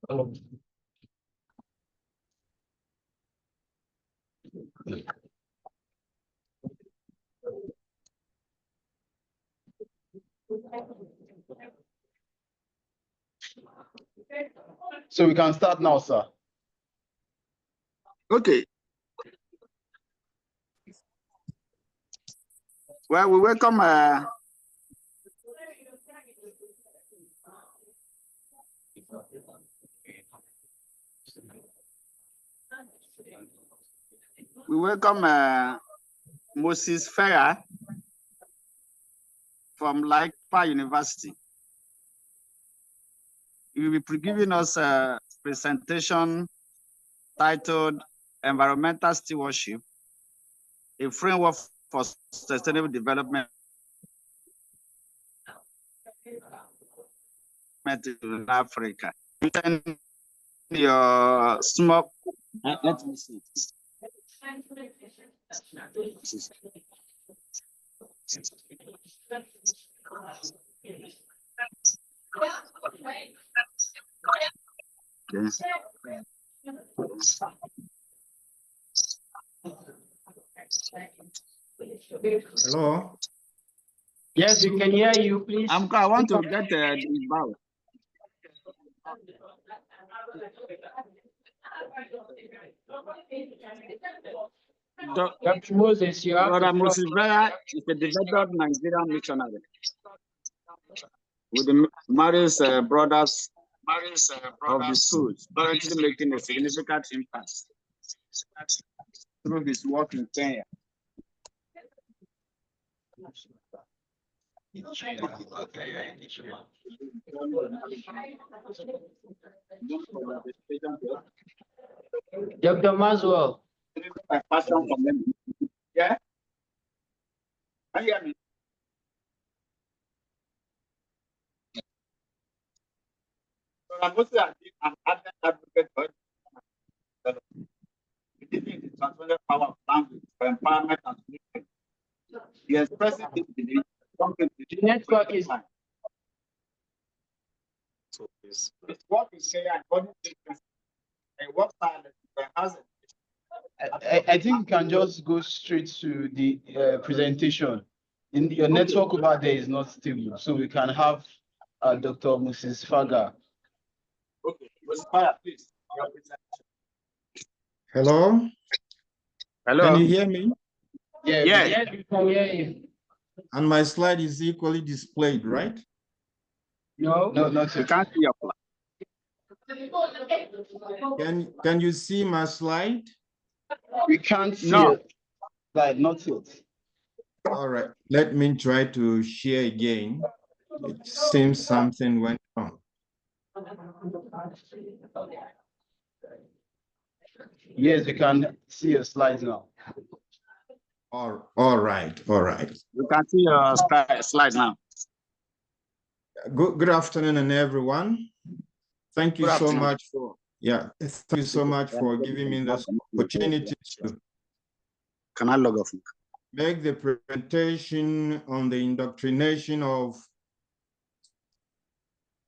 So we can start now, sir. Okay. Well, we welcome Moses Farah from Laikpa University. He will be giving us a presentation titled Environmental Stewardship, a framework for sustainable development in Africa. Your smoke. Let me see. Hello. Yes, we can hear you, please. I want to get the bow. Dr. Moses, you have Brother Moses Farah is a devoted Nigerian missionary with the Mary's brothers of the schools, currently making a significant impact through his work in Kenya. Dr. Maswell. Yeah? Can you hear me? I'm also an advocate for believing in the transformative power of language for empowerment and solution. He expresses his belief something The network is. It's what we say and what we think and what silence has it. I think you can just go straight to the presentation. Your network over there is not stable, so we can have Dr. Moses Farah. Okay, Moses Farah, please. Hello. Hello. Can you hear me? Yeah, yes, we can hear you. And my slide is equally displayed, right? No, not you can't see your flag. Can you see my slide? We can't see it. Like, not yet. All right, let me try to share again. It seems something went wrong. Yes, we can see your slides now. All right. You can see your slide now. Good afternoon, everyone. Thank you so much for thank you so much for giving me this opportunity to Can I log off? Make the presentation on the indoctrination of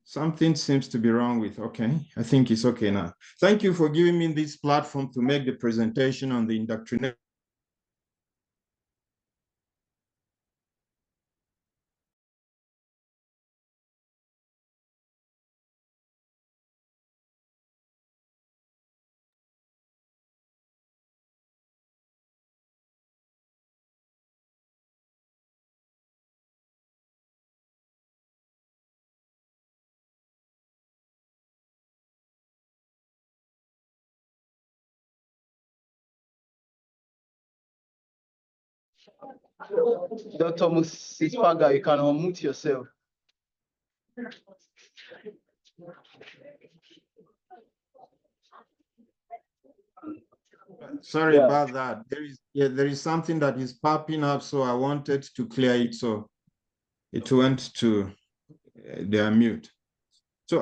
something seems to be wrong with, okay, I think it's okay now. Thank you for giving me this platform to make the presentation on the indoctrination. Dr. Moses Farah, you can unmute yourself. Sorry about that. There is something that is popping up, so I wanted to clear it, so it went to the unmute. So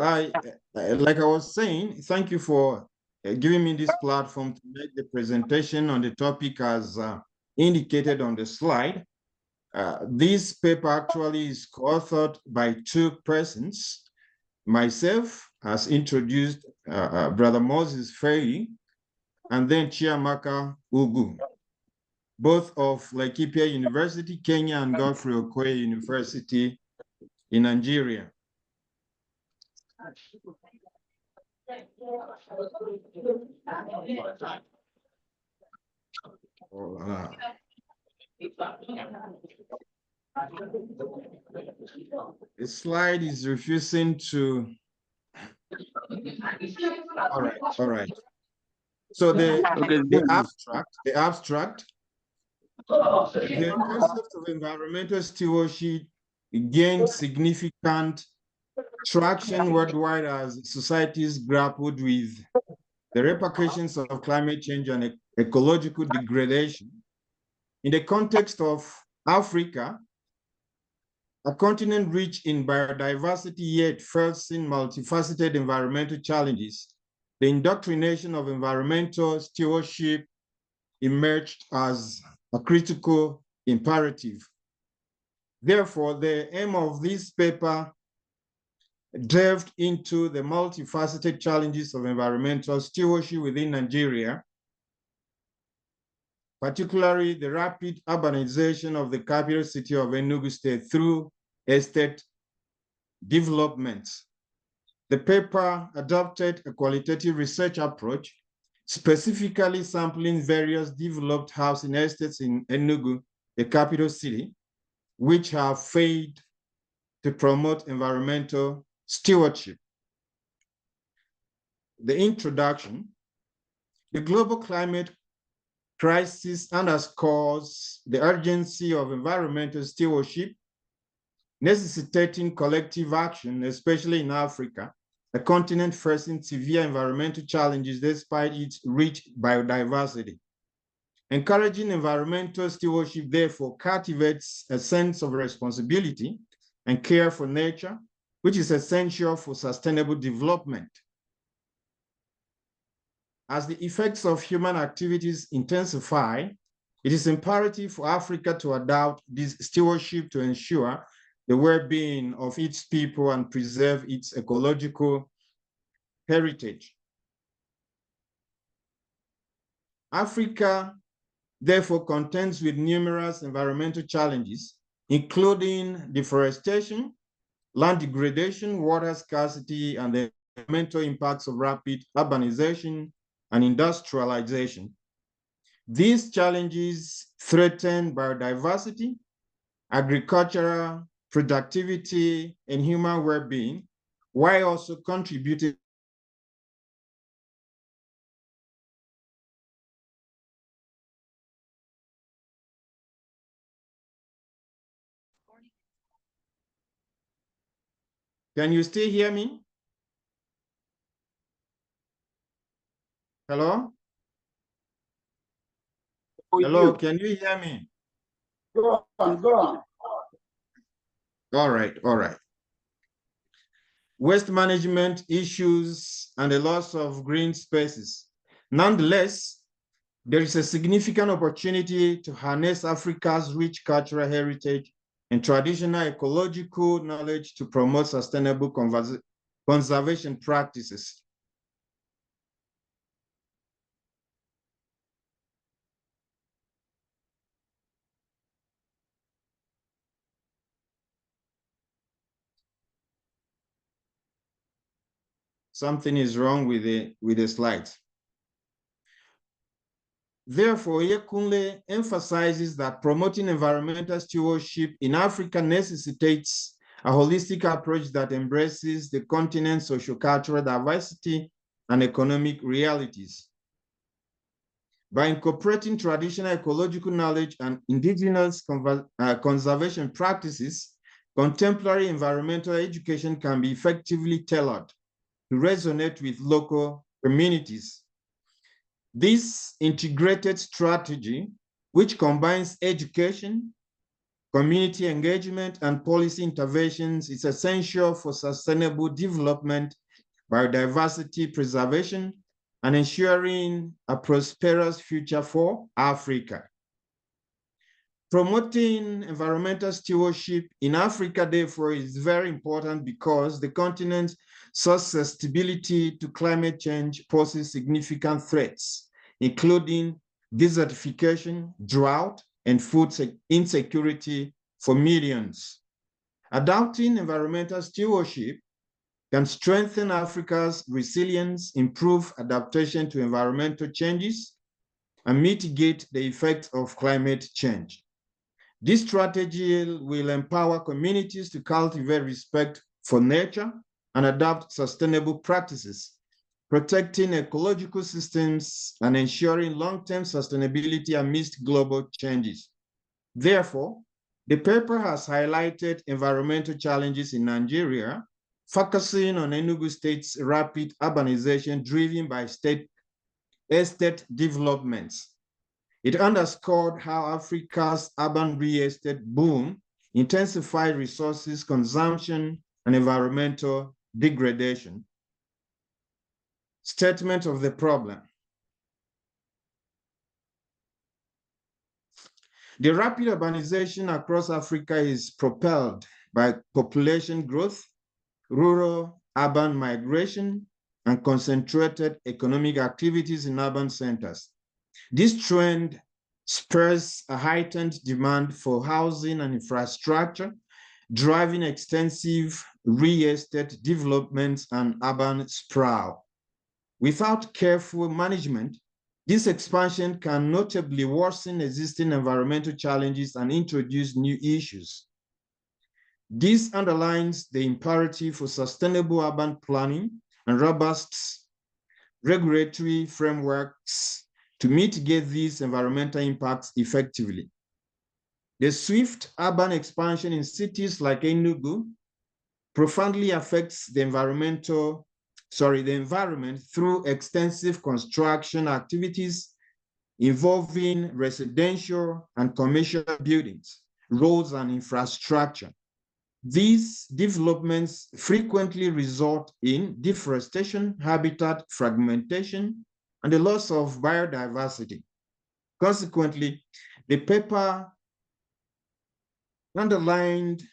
like I was saying, thank you for giving me this platform to make the presentation on the topic as indicated on the slide. This paper actually is co-authored by two persons, myself has introduced Brother Moses Faye, and then Chiamaka Ugu, both of Laikipia University, Kenya, and Godfrey Okoye University in Nigeria. The slide is refusing to. All right. So the abstract, the concept of environmental stewardship gained significant traction worldwide as societies grappled with the repercussions of climate change and ecological degradation. In the context of Africa, a continent rich in biodiversity yet facing multifaceted environmental challenges, the indoctrination of environmental stewardship emerged as a critical imperative. Therefore, the aim of this paper delved into the multifaceted challenges of environmental stewardship within Nigeria, particularly the rapid urbanization of the capital city of Enugu State through estate development. The paper adopted a qualitative research approach, specifically sampling various developed housing estates in Enugu, the capital city, which have failed to promote environmental stewardship. The introduction: the global climate crisis underscores the urgency of environmental stewardship, necessitating collective action, especially in Africa, a continent facing severe environmental challenges despite its rich biodiversity. Encouraging environmental stewardship, therefore, cultivates a sense of responsibility and care for nature, which is essential for sustainable development. As the effects of human activities intensify, it is imperative for Africa to adopt this stewardship to ensure the well-being of its people and preserve its ecological heritage. Africa, therefore, contends with numerous environmental challenges, including deforestation, land degradation, water scarcity, and the environmental impacts of rapid urbanization and industrialization. These challenges threaten biodiversity, agricultural productivity, and human well-being, while also contributing . Can you still hear me? Hello? Hello, can you hear me? Go on. All right. Waste management issues and the loss of green spaces. Nonetheless, there is a significant opportunity to harness Africa's rich cultural heritage and traditional ecological knowledge to promote sustainable conservation practices. Something is wrong with the slides. Therefore, Yekunle emphasizes that promoting environmental stewardship in Africa necessitates a holistic approach that embraces the continent's sociocultural diversity and economic realities. By incorporating traditional ecological knowledge and indigenous conservation practices, contemporary environmental education can be effectively tailored to resonate with local communities. This integrated strategy, which combines education, community engagement, and policy interventions, is essential for sustainable development, biodiversity preservation, and ensuring a prosperous future for Africa. Promoting environmental stewardship in Africa, therefore, is very important because the continent's susceptibility to climate change poses significant threats, including desertification, drought, and food insecurity for millions. Adopting environmental stewardship can strengthen Africa's resilience, improve adaptation to environmental changes, and mitigate the effects of climate change. This strategy will empower communities to cultivate respect for nature and adopt sustainable practices, protecting ecological systems and ensuring long-term sustainability amidst global changes. Therefore, the paper has highlighted environmental challenges in Nigeria, focusing on Enugu State's rapid urbanization driven by state estate developments. It underscored how Africa's urban real estate boom intensified resources consumption and environmental degradation. Statement of the problem. The rapid urbanization across Africa is propelled by population growth, rural-urban migration, and concentrated economic activities in urban centers. This trend spurs a heightened demand for housing and infrastructure, driving extensive real estate developments and urban sprawl. Without careful management, this expansion can notably worsen existing environmental challenges and introduce new issues. This underlines the imperative for sustainable urban planning and robust regulatory frameworks to mitigate these environmental impacts effectively. The swift urban expansion in cities like Enugu profoundly affects the environment through extensive construction activities involving residential and commercial buildings, roads, and infrastructure. These developments frequently result in deforestation, habitat fragmentation, and the loss of biodiversity. Consequently, the paper examined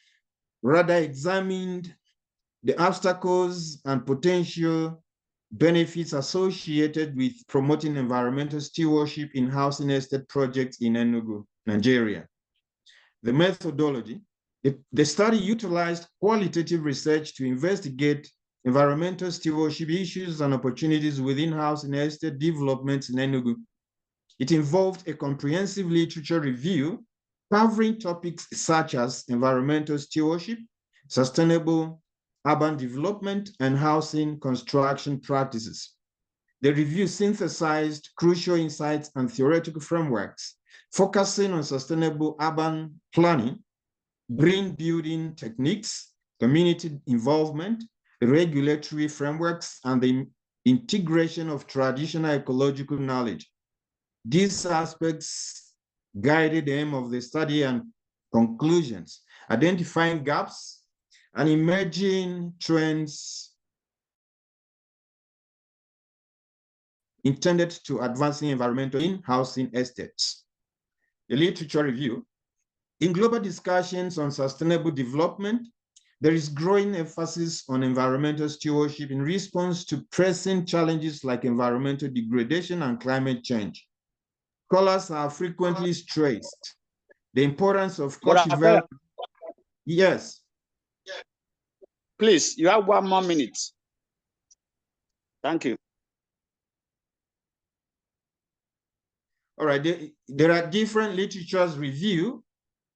the obstacles and potential benefits associated with promoting environmental stewardship in housing estate projects in Enugu, Nigeria. The methodology, the study utilized qualitative research to investigate environmental stewardship issues and opportunities within housing estate developments in Enugu. It involved a comprehensive literature review covering topics such as environmental stewardship, sustainable urban development, and housing construction practices. The review synthesized crucial insights and theoretical frameworks, focusing on sustainable urban planning, green building techniques, community involvement, regulatory frameworks, and the integration of traditional ecological knowledge. These aspects guided the aim of the study and conclusions, identifying gaps and emerging trends intended to advancing environmental in housing estates. The literature review. In global discussions on sustainable development, there is growing emphasis on environmental stewardship in response to pressing challenges like environmental degradation and climate change. Scholars have frequently stressed the importance of cultivating. Yes. Please, you have 1 more minute. Thank you. All right, there are different literatures review,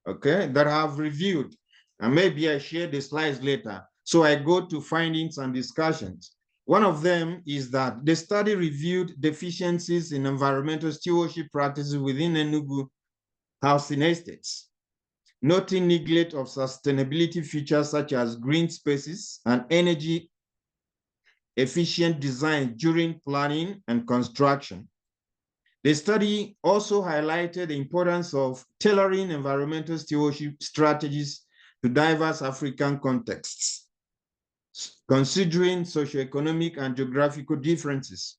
okay, that have reviewed, and maybe I share the slides later. So I go to findings and discussions. One of them is that the study reviewed deficiencies in environmental stewardship practices within Enugu housing estates, noting neglect of sustainability features such as green spaces and energy efficient design during planning and construction. The study also highlighted the importance of tailoring environmental stewardship strategies to diverse African contexts, considering socioeconomic and geographical differences.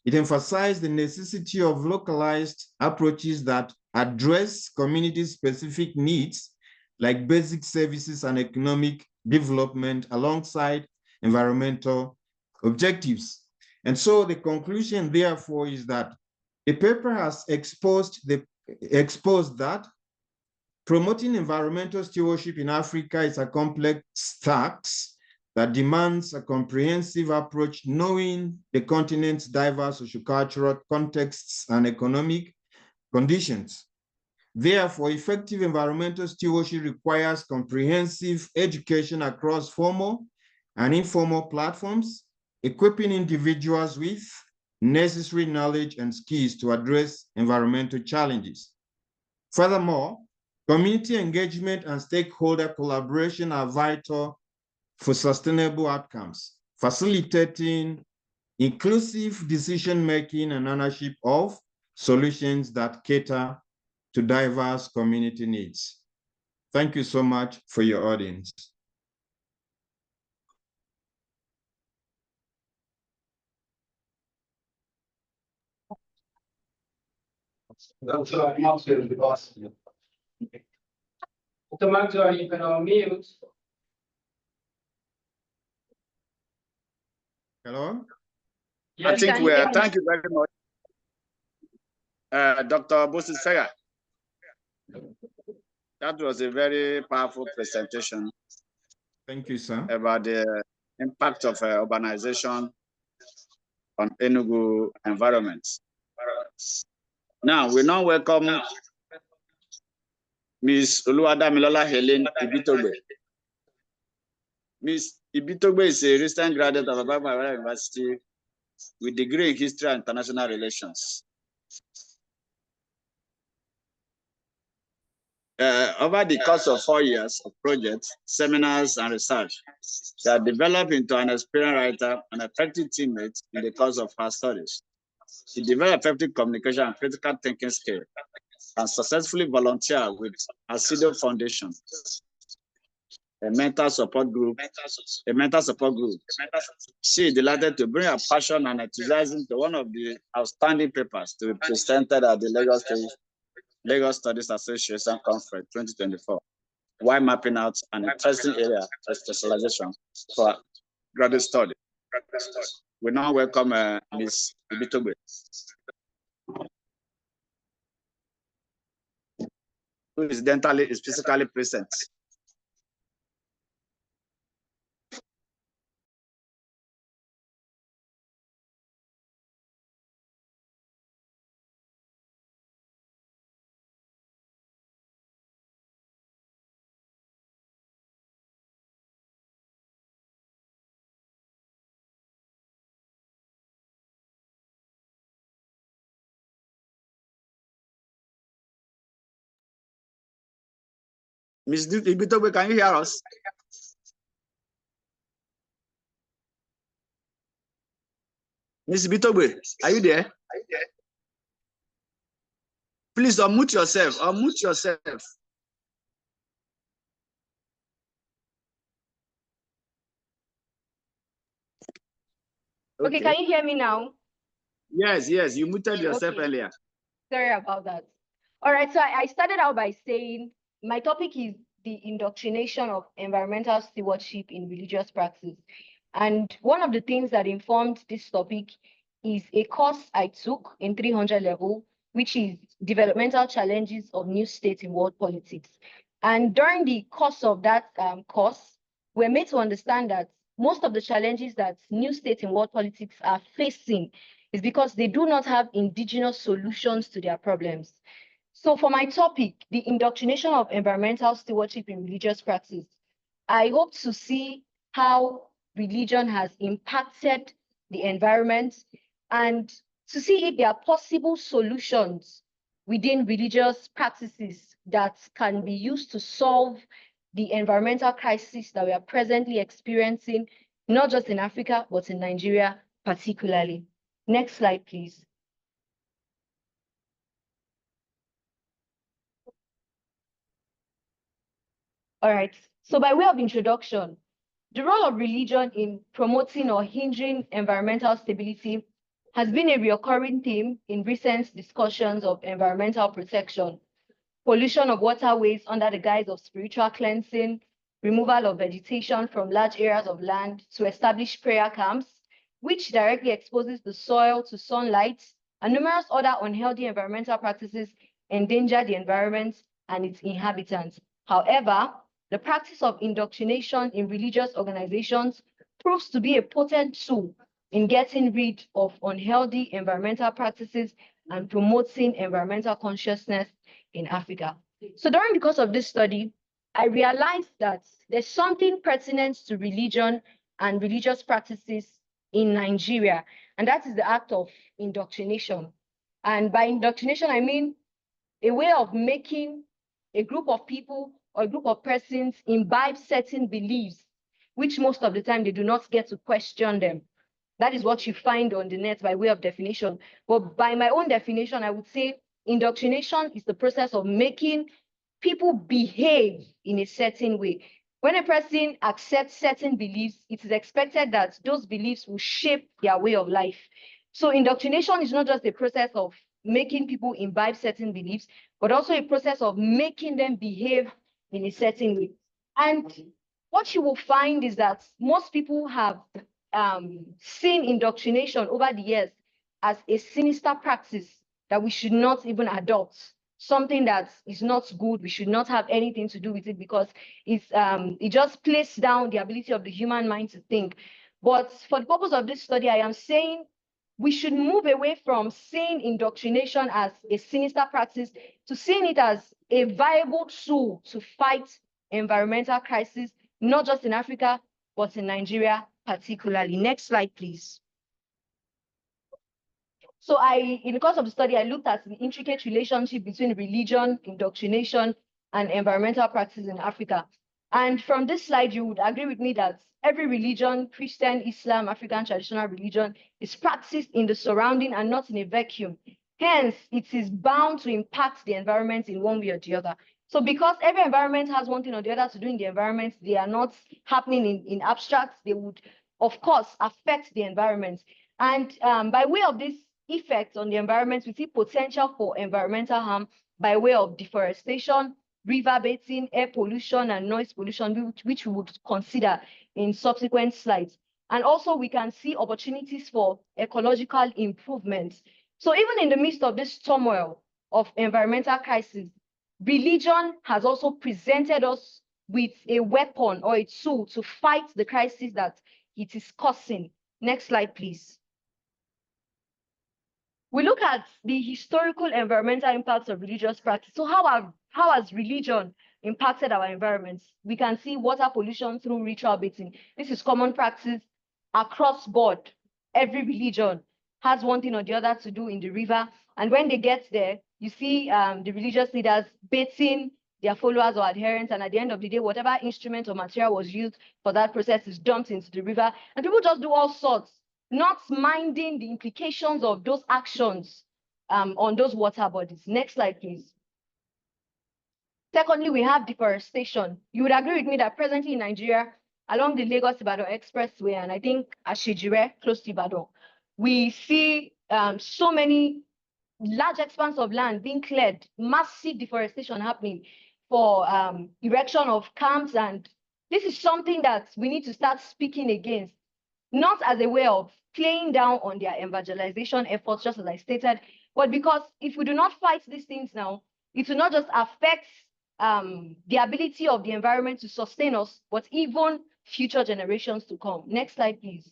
It emphasized the necessity of localized approaches that address community-specific needs like basic services and economic development alongside environmental objectives. And so the conclusion, therefore, is that the paper has exposed that promoting environmental stewardship in Africa is a complex task that demands a comprehensive approach, knowing the continent's diverse sociocultural contexts and economic conditions. Therefore, effective environmental stewardship requires comprehensive education across formal and informal platforms, equipping individuals with necessary knowledge and skills to address environmental challenges. Furthermore, community engagement and stakeholder collaboration are vital for sustainable outcomes, facilitating inclusive decision-making and ownership of solutions that cater to diverse community needs. Thank you so much for your audience. Dr. Maxwell, you can unmute. Hello? I think we are, thank you very much, Dr. Moses Fega. That was a very powerful presentation. Thank you, sir. About the impact of urbanization on Enugu environments. Now, we now welcome Ms. Oluwadamilola Helen Ibitogbe. Ms. Ibitogbe is a recent graduate of Ababa University with degree in History and International Relations. Over the course of 4 years of projects, seminars, and research, she has developed into an experienced writer and effective teammate in the course of her studies. She developed effective communication and critical thinking skills and successfully volunteered with Asido Foundation, a mental support group. She is delighted to bring her passion and enthusiasm to one of the outstanding papers to be presented at the Lagos Studies Association Conference 2024, while mapping out an interesting area of specialization for graduate study. We now welcome Ms. Ibitogbe, who is physically present. Ms. Ibitogbe, can you hear us? Ms. Ibitogbe, are you there? Please unmute yourself. Unmute yourself. Okay, can you hear me now? Yes, you muted yourself earlier. Sorry about that. All right, so I started out by saying my topic is the indoctrination of environmental stewardship in religious practice. And one of the things that informed this topic is a course I took in 300 level, which is developmental challenges of new states in world politics. And during the course of that course, we're made to understand that most of the challenges that new states in world politics are facing is because they do not have indigenous solutions to their problems. So for my topic, the indoctrination of environmental stewardship in religious practice, I hope to see how religion has impacted the environment and to see if there are possible solutions within religious practices that can be used to solve the environmental crisis that we are presently experiencing, not just in Africa, but in Nigeria particularly. Next slide, please. All right, so by way of introduction, the role of religion in promoting or hindering environmental stability has been a recurring theme in recent discussions of environmental protection. Pollution of waterways under the guise of spiritual cleansing, removal of vegetation from large areas of land to establish prayer camps, which directly exposes the soil to sunlight, and numerous other unhealthy environmental practices endanger the environment and its inhabitants. However, the practice of indoctrination in religious organizations proves to be a potent tool in getting rid of unhealthy environmental practices and promoting environmental consciousness in Africa. So during the course of this study, I realized that there's something pertinent to religion and religious practices in Nigeria, and that is the act of indoctrination. And by indoctrination, I mean a way of making a group of people or a group of persons imbibe certain beliefs, which most of the time they do not get to question them. That is what you find on the net by way of definition. But by my own definition, I would say indoctrination is the process of making people behave in a certain way. When a person accepts certain beliefs, it is expected that those beliefs will shape their way of life. So indoctrination is not just a process of making people imbibe certain beliefs, but also a process of making them behave in a certain way. And what you will find is that most people have seen indoctrination over the years as a sinister practice that we should not even adopt, something that is not good. We should not have anything to do with it because it just plays down the ability of the human mind to think. But for the purpose of this study, I am saying we should move away from seeing indoctrination as a sinister practice to seeing it as a viable tool to fight environmental crisis, not just in Africa, but in Nigeria particularly. Next slide, please. So in the course of the study, I looked at the intricate relationship between religion, indoctrination, and environmental practice in Africa. And from this slide, you would agree with me that every religion, Christian, Islam, African traditional religion, is practiced in the surrounding and not in a vacuum. Hence, it is bound to impact the environment in one way or the other. So because every environment has one thing or the other to do in the environment, they are not happening in abstract, they would, of course, affect the environment. And by way of this effect on the environment, we see potential for environmental harm by way of deforestation, river bathing, air pollution, and noise pollution, which we would consider in subsequent slides. And also we can see opportunities for ecological improvements. So even in the midst of this turmoil of environmental crisis, religion has also presented us with a weapon or a tool to fight the crisis that it is causing. Next slide, please. We look at the historical environmental impacts of religious practice. So how has religion impacted our environments? We can see water pollution through ritual bathing. This is common practice across board. Every religion has one thing or the other to do in the river. And when they get there, you see the religious leaders bathing their followers or adherents. And at the end of the day, whatever instrument or material was used for that process is dumped into the river. And people just do all sorts, not minding the implications of those actions on those water bodies. Next slide, please. Secondly, we have deforestation. You would agree with me that presently in Nigeria, along the Lagos-Ibadan Expressway, and I think Ashejire, close to Ibadan, we see so many large expanse of land being cleared, massive deforestation happening for erection of camps. And this is something that we need to start speaking against, not as a way of playing down on their evangelization efforts, just as I stated, but because if we do not fight these things now, it will not just affect the ability of the environment to sustain us, but even future generations to come. Next slide, please.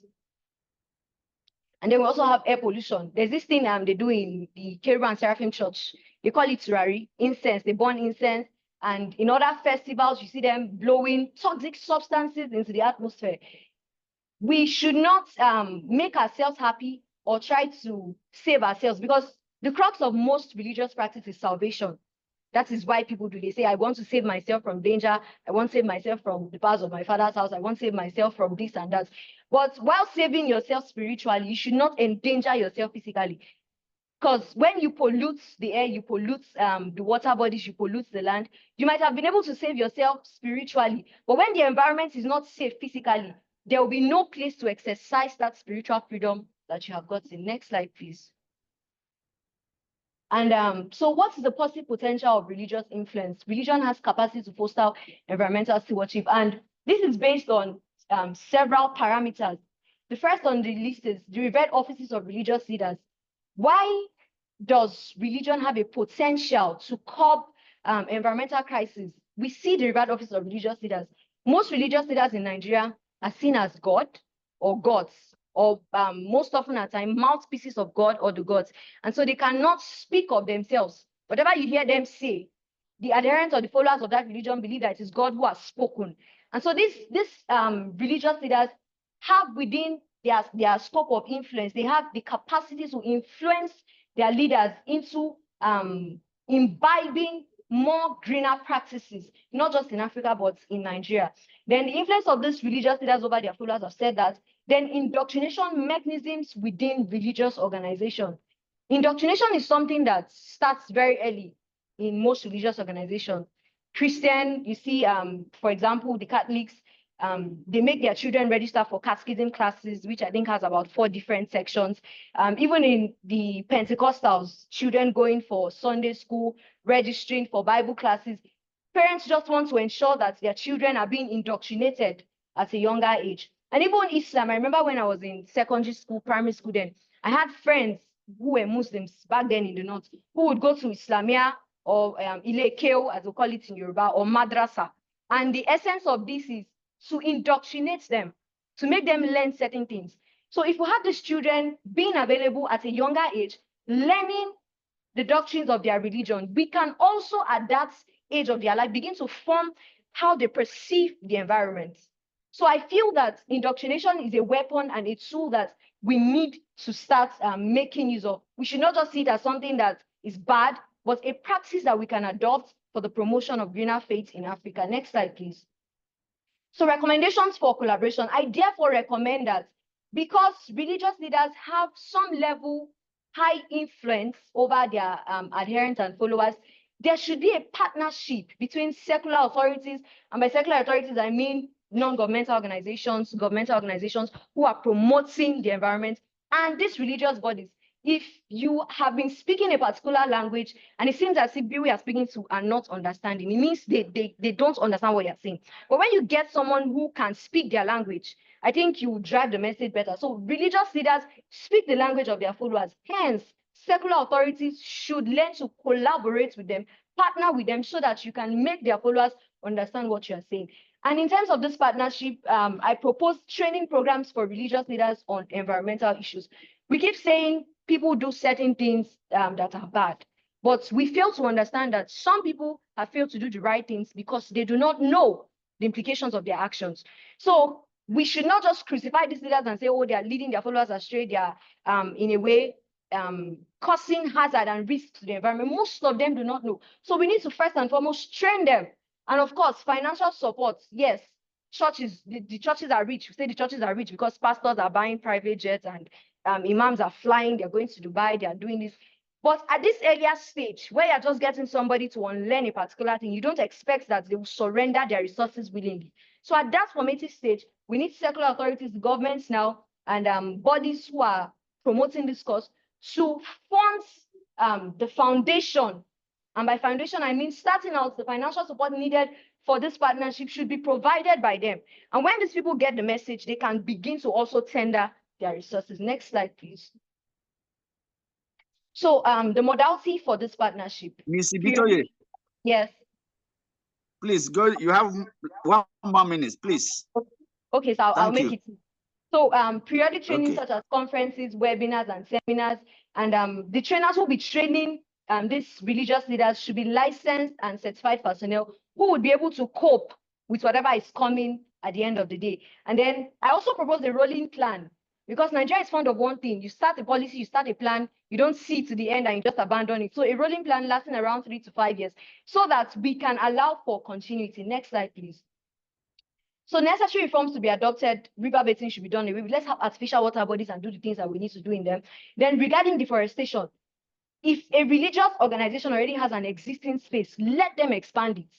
And then we also have air pollution. There's this thing they do in the Cherub and Seraphim Church. They call it turari, incense. They burn incense. And in other festivals, you see them blowing toxic substances into the atmosphere. We should not make ourselves happy or try to save ourselves, because the crux of most religious practice is salvation. That is why people do. They say, I want to save myself from danger. I want to save myself from the powers of my father's house. I want to save myself from this and that. But while saving yourself spiritually, you should not endanger yourself physically. Because when you pollute the air, you pollute the water bodies, you pollute the land, you might have been able to save yourself spiritually. But when the environment is not safe physically, there will be no place to exercise that spiritual freedom that you have gotten. Next slide, please. And so what is the positive potential of religious influence? Religion has capacity to foster environmental stewardship, and this is based on several parameters. The first on the list is the revered offices of religious leaders. Why does religion have a potential to curb environmental crisis? We see the revered office of religious leaders. Most religious leaders in Nigeria are seen as God or gods, or most often at times mouthpieces of God or the gods. And so they cannot speak of themselves. Whatever you hear them say, the adherents or the followers of that religion believe that it is God who has spoken. And so these religious leaders have within their scope of influence, they have the capacity to influence their leaders into imbibing more greener practices, not just in Africa, but in Nigeria. Then the influence of these religious leaders over their followers have said that. Then indoctrination mechanisms within religious organizations. Indoctrination is something that starts very early in most religious organizations. Christian, you see, for example, the Catholics, they make their children register for catechism classes, which I think has about 4 different sections. Even in the Pentecostals, children going for Sunday school, registering for Bible classes. Parents just want to ensure that their children are being indoctrinated at a younger age. And even Islam, I remember when I was in secondary school, primary school then, I had friends who were Muslims back then in the north, who would go to Islamia or Ile-Keo, as we call it in Yoruba, or Madrasa. And the essence of this is to indoctrinate them, to make them learn certain things. So if we have these children being available at a younger age, learning the doctrines of their religion, we can also at that age of their life begin to form how they perceive the environment. So I feel that indoctrination is a weapon and a tool that we need to start making use of. We should not just see it as something that is bad, but a practice that we can adopt for the promotion of greener faith in Africa. Next slide, please. So recommendations for collaboration. I therefore recommend that because religious leaders have some level high influence over their adherents and followers, there should be a partnership between secular authorities, and by secular authorities, I mean non-governmental organizations, governmental organizations who are promoting the environment, and these religious bodies. If you have been speaking a particular language and it seems as if people you are speaking to are not understanding, it means they don't understand what you're saying. But when you get someone who can speak their language, I think you drive the message better. So religious leaders speak the language of their followers. Hence, secular authorities should learn to collaborate with them, partner with them, so that you can make their followers understand what you're saying. And in terms of this partnership, I propose training programs for religious leaders on environmental issues. We keep saying people do certain things that are bad, but we fail to understand that some people have failed to do the right things because they do not know the implications of their actions. So we should not just crucify these leaders and say, oh, they are leading their followers astray. They are in a way causing hazard and risk to the environment. Most of them do not know. So we need to first and foremost train them. And of course, financial support. Yes, churches, the churches are rich. We say the churches are rich because pastors are buying private jets and imams are flying, they're going to Dubai, they are doing this. But at this earlier stage, where you're just getting somebody to unlearn a particular thing, you don't expect that they will surrender their resources willingly. So at that formative stage, we need secular authorities, governments now, and bodies who are promoting this cause to fund the foundation. And by foundation, I mean starting out, the financial support needed for this partnership should be provided by them. And when these people get the message, they can begin to also tender their resources. Next slide, please. So the modality for this partnership. Ms. Ibitoye. Yes. Please go. You have 1 more minute, please. Okay, so I'll make it. So periodic training such as conferences, webinars, and seminars, and the trainers will be training these religious leaders should be licensed and certified personnel who would be able to cope with whatever is coming at the end of the day. And then I also propose a rolling plan, because Nigeria is fond of one thing. You start a policy, you start a plan, you don't see it to the end and you just abandon it. So a rolling plan lasting around 3 to 5 years so that we can allow for continuity. Next slide, please. So necessary reforms to be adopted, river bathing should be done away with. Let's have artificial water bodies and do the things that we need to do in them. Then regarding deforestation, if a religious organization already has an existing space, let them expand it.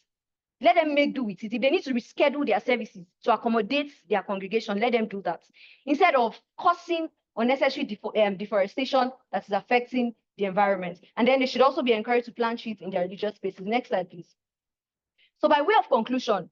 Let them make do with it. If they need to reschedule their services to accommodate their congregation, let them do that. Instead of causing unnecessary deforestation that is affecting the environment. And then they should also be encouraged to plant trees in their religious spaces. Next slide, please. So by way of conclusion,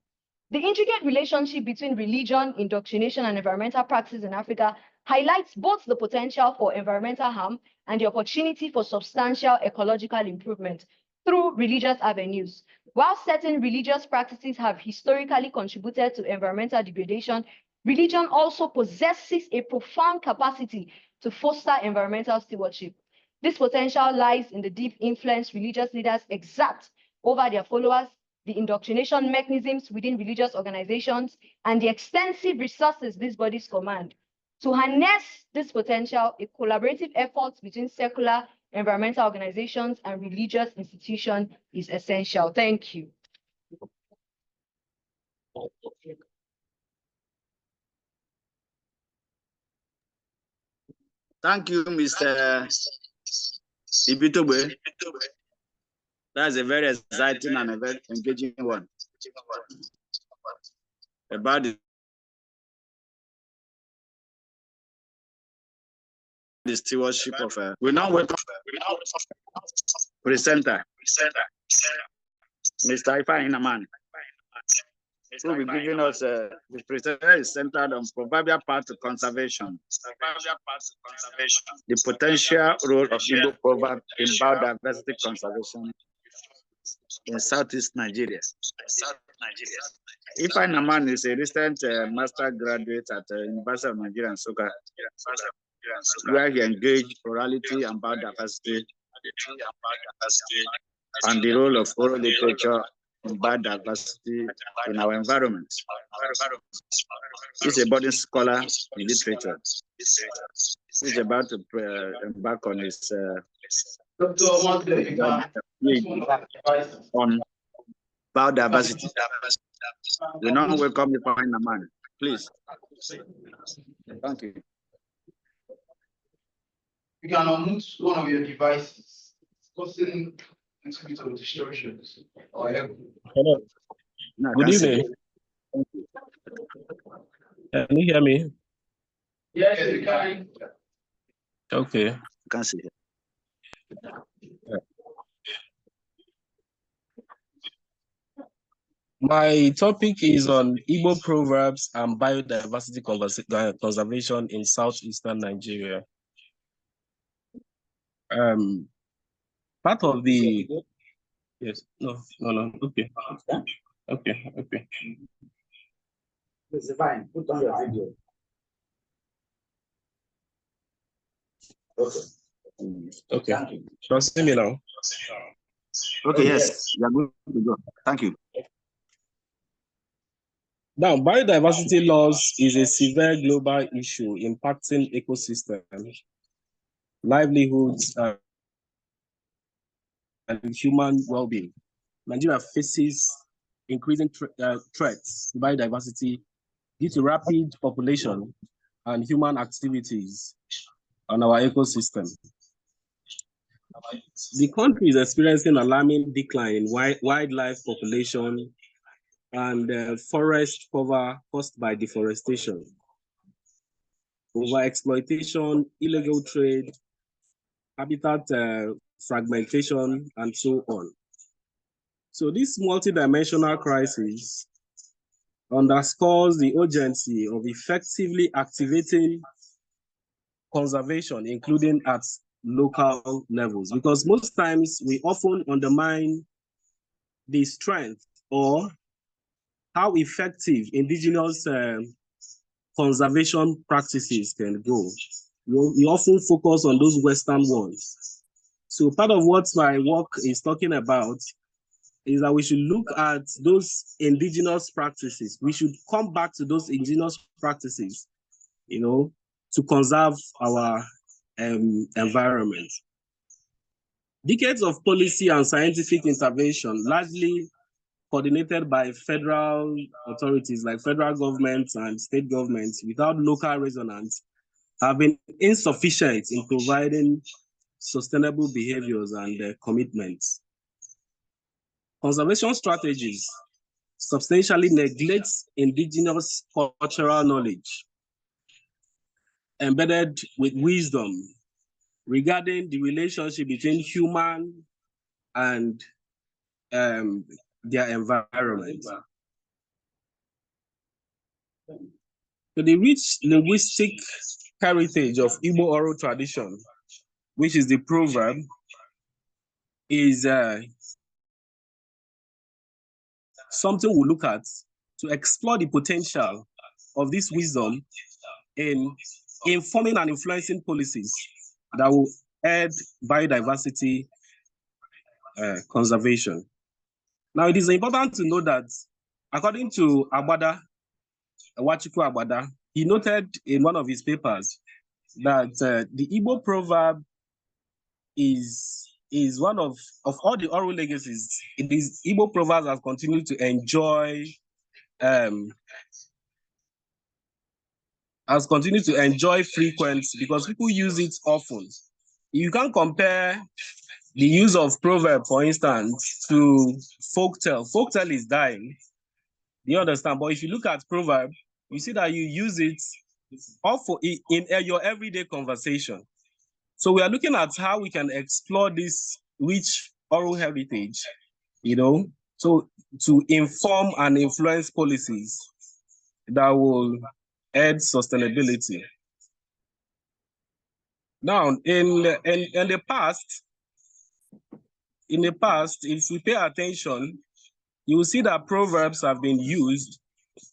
the intricate relationship between religion, indoctrination, and environmental practices in Africa highlights both the potential for environmental harm and the opportunity for substantial ecological improvement through religious avenues. While certain religious practices have historically contributed to environmental degradation, religion also possesses a profound capacity to foster environmental stewardship. This potential lies in the deep influence religious leaders exert over their followers, the indoctrination mechanisms within religious organizations, and the extensive resources these bodies command. To harness this potential, a collaborative effort between secular environmental organizations and religious institutions is essential. Thank you. Thank you, Mr. Ibitobe. That's a very exciting and a very engaging one about the stewardship of we now welcome presenter Mr. Ifa Inaman, who will be giving us the presenter is centered on proverbial path to conservation, the potential role of Igbo proverb in biodiversity conservation in Southeast Nigeria. Ifa Inaman is a recent master graduate at the University of Nigeria in Nsukka, where he engaged plurality and biodiversity and the role of oral literature in biodiversity in our environment. He's a budding scholar in literature. He's about to embark on his on biodiversity. We now welcome the Ifa Inaman. Please. Thank you. You can unmute one of your devices. It's causing a bit of distortions. Hello. No, Good evening. Can you hear me? Yes, you can. Okay. I can't see it. My topic is on Igbo proverbs and biodiversity conservation in southeastern Nigeria. Part of the yes, no, okay. It's fine. Put on your video. Okay. Can you see me now? Okay, yes, you're good to go. Thank you. Now, biodiversity loss is a severe global issue impacting ecosystems, livelihoods, and human well-being. Nigeria faces increasing threats to biodiversity due to rapid population and human activities on our ecosystem. The country is experiencing alarming decline in wildlife population and forest cover caused by deforestation, overexploitation, illegal trade, habitat fragmentation, and so on. So this multidimensional crisis underscores the urgency of effectively activating conservation, including at local levels, because most times we often undermine the strength or how effective indigenous conservation practices can go. We often focus on those Western ones. So part of what my work is talking about is that we should look at those indigenous practices. We should come back to those indigenous practices, to conserve our environment. Decades of policy and scientific intervention, largely coordinated by federal authorities like federal governments and state governments without local resonance, have been insufficient in providing sustainable behaviors and commitments. Conservation strategies substantially neglect indigenous cultural knowledge. embedded with wisdom regarding the relationship between human and their environment. So the rich linguistic heritage of Igbo oral tradition, which is the proverb, is something we'll look at to explore the potential of this wisdom in informing and influencing policies that will aid biodiversity conservation. Now, it is important to know that according to Agbada, Wachiku Agbada, he noted in one of his papers that the Igbo proverb is one of all the oral legacies. It is Igbo proverbs have continued to enjoy frequency because people use it often. You can compare the use of proverb, for instance, to folktale. Folktale is dying. Do you understand? But if you look at proverb, you see that you use it often in your everyday conversation. So we are looking at how we can explore this rich oral heritage, so to inform and influence policies that will aid sustainability. Now, in the past, if we pay attention, you will see that proverbs have been used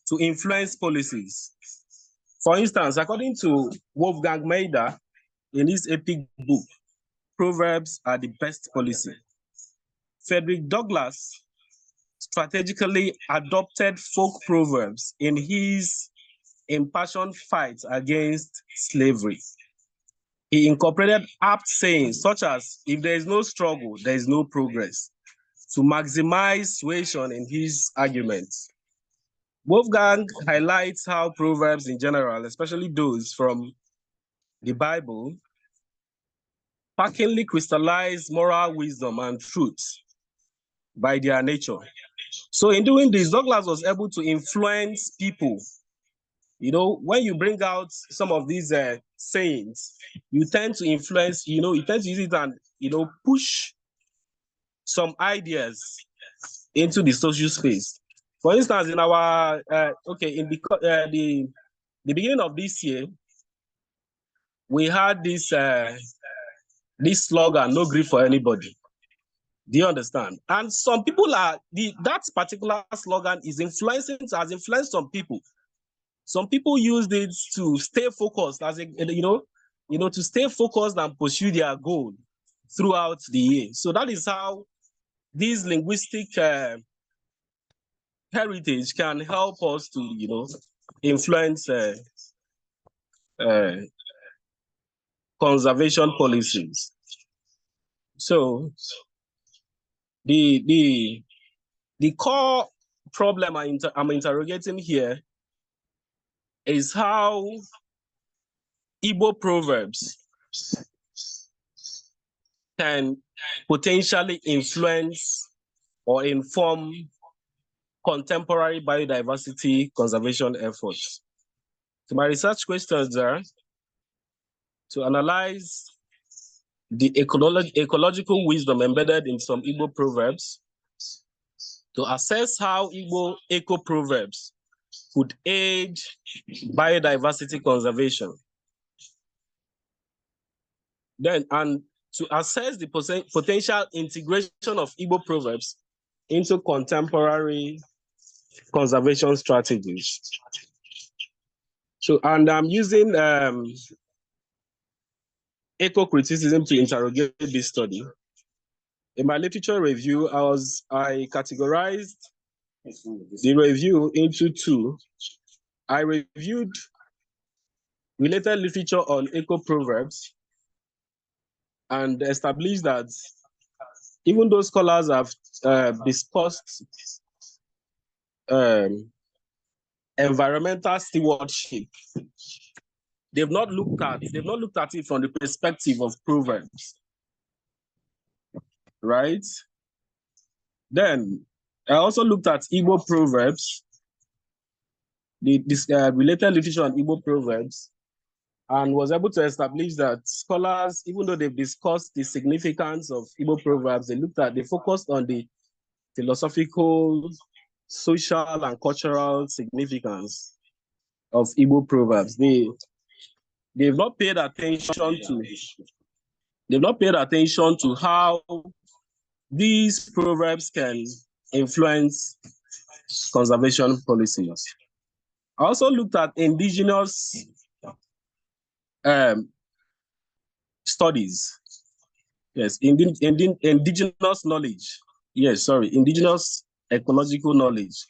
to influence policies. For instance, according to Wolfgang Maeder, in his epic book, Proverbs Are the Best Policy, Frederick Douglass strategically adopted folk proverbs in his impassioned fight against slavery. He incorporated apt sayings such as, if there is no struggle, there is no progress, to maximize suasion in his arguments. Wolfgang highlights how proverbs in general, especially those from the Bible, packingly crystallize moral wisdom and truth by their nature. So in doing this, Douglas was able to influence people. When you bring out some of these sayings, you tend to influence, you tend to use it and, push some ideas into the social space. For instance, in our, in the beginning of this year, we had this slogan, no grief for anybody. Do you understand? And some people that particular slogan has influenced some people. Some people used it to stay focused to stay focused and pursue their goal throughout the year. So that is how this linguistic heritage can help us to, influence conservation policies. So the core problem I'm interrogating here is how Igbo proverbs can potentially influence or inform contemporary biodiversity conservation efforts. So my research questions are to analyze the ecological wisdom embedded in some Igbo proverbs, to assess how Igbo eco-proverbs could aid biodiversity conservation. Then, and to assess the potential integration of Igbo proverbs into contemporary conservation strategies. So, and I'm using eco-criticism to interrogate this study. In my literature review, I categorized the review into two. I reviewed related literature on eco-proverbs and established that even though scholars have discussed environmental stewardship, they've not looked at it from the perspective of proverbs, right? Then I also looked at Igbo proverbs, the related literature on Igbo proverbs, and was able to establish that scholars, even though they've discussed the significance of Igbo proverbs, they focused on the philosophical, social, and cultural significance of Igbo proverbs. They've not paid attention to how these proverbs can influence conservation policies. I also looked at indigenous studies. Yes, indigenous knowledge. Yes, sorry, indigenous ecological knowledge.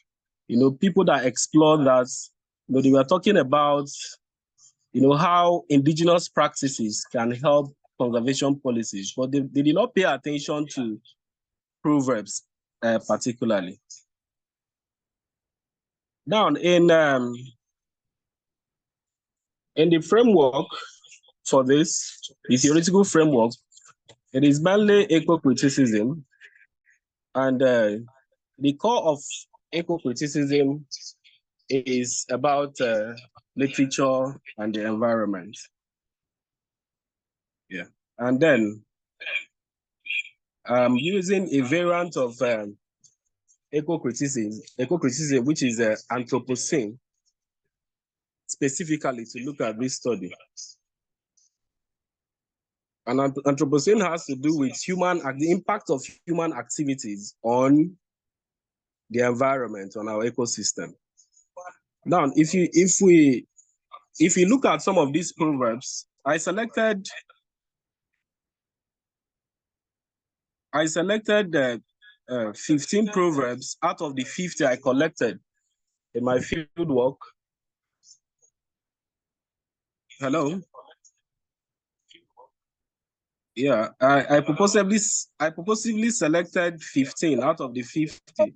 People that explore that, they were talking about, how indigenous practices can help conservation policies, but they did not pay attention to proverbs particularly. Now, in the framework for this, the theoretical framework, it is mainly eco-criticism, and the core of eco-criticism is about literature and the environment. Yeah, and then I'm using a variant of eco-criticism, which is Anthropocene, specifically to look at this study. And Anthropocene has to do with the impact of human activities on the environment, on our ecosystem. Now, if you look at some of these proverbs, I selected 15 proverbs out of the 50 I collected in my field work. Hello? Yeah, I purposely selected 15 out of the 50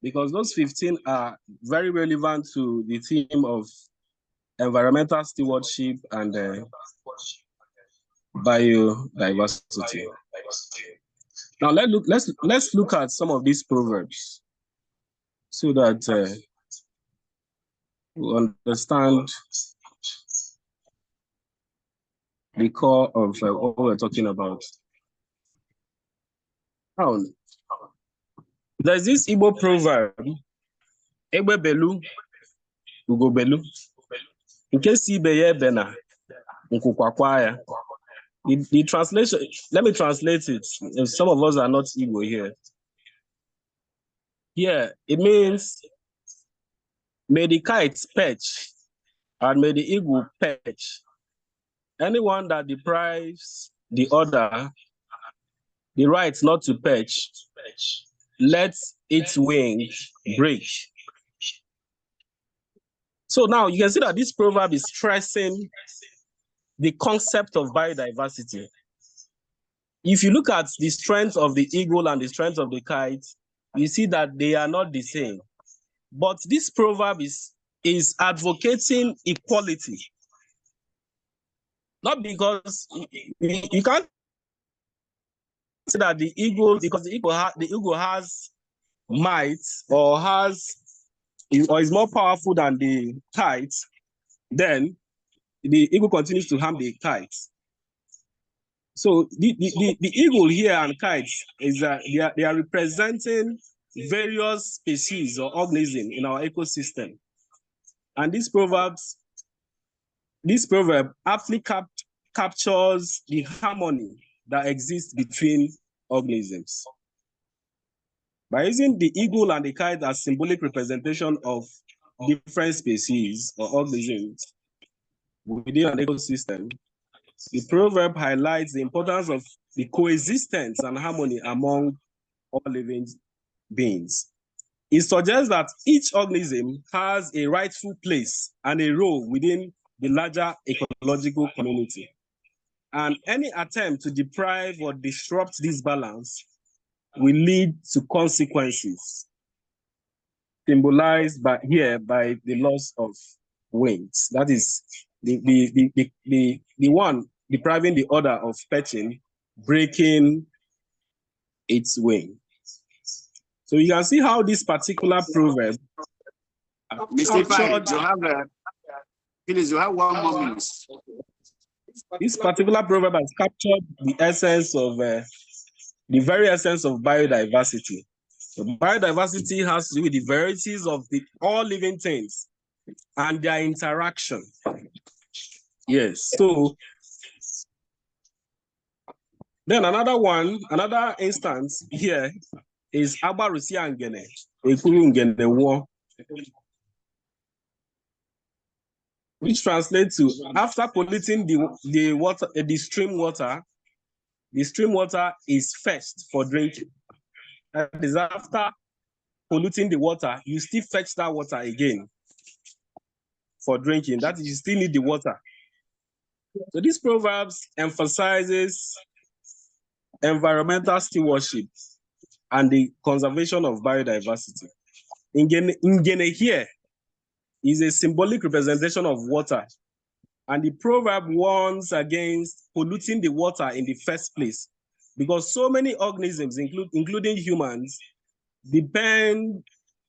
because those 15 are very relevant to the theme of environmental stewardship and biodiversity. Now let's look at some of these proverbs so that we understand the core of what we're talking about. Now, there's this Igbo proverb, Egbe belu, ugo belu. Nke si ibe ya ebena, nkukwakwa ya. The translation, let me translate it. Some of us are not Igbo here. Here, it means, may the kites perch and may the eagle perch. Anyone that deprives the other the right not to perch, let its wing break. So now you can see that this proverb is stressing the concept of biodiversity. If you look at the strength of the eagle and the strength of the kite, you see that they are not the same. But this proverb is advocating equality. Not because you can't say that the eagle, because the eagle has might or is more powerful than the kite, then the eagle continues to harm the kite. So the eagle here and kites is that they are representing various species or organisms in our ecosystem. And this proverb aptly captures the harmony that exists between organisms. By using the eagle and the kite as symbolic representation of different species or organisms within an ecosystem, the proverb highlights the importance of the coexistence and harmony among all living beings. It suggests that each organism has a rightful place and a role within the larger ecological community. And any attempt to deprive or disrupt this balance will lead to consequences symbolized by the loss of wings. That is the one depriving the other of perching, breaking its wing. So you can see how this particular proverb Mr. Fine, Please, you have 1 more minute. This particular proverb has captured the essence of the very essence of biodiversity. So biodiversity has to do with the varieties of all living things and their interaction. Yes. So then another instance here is Abarusi Angene, Ekuru Ngene War, which translates to after polluting the water, the stream water is fetched for drinking. That is after polluting the water, you still fetch that water again for drinking. That is, you still need the water. So these proverbs emphasizes environmental stewardship and the conservation of biodiversity. Ngene here is a symbolic representation of water, and the proverb warns against polluting the water in the first place, because so many organisms, including humans, depend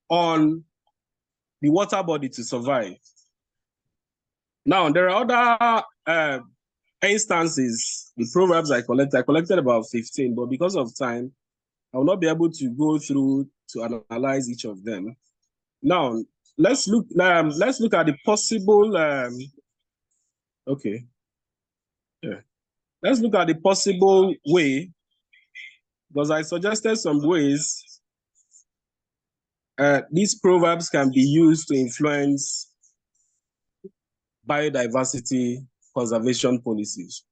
on the water body to survive. Now, there are other instances, the proverbs I collected about 15, but because of time, I will not be able to go through to analyze each of them. Now, let's look at the possible, let's look at the possible way, because I suggested some ways these proverbs can be used to influence biodiversity conservation policies.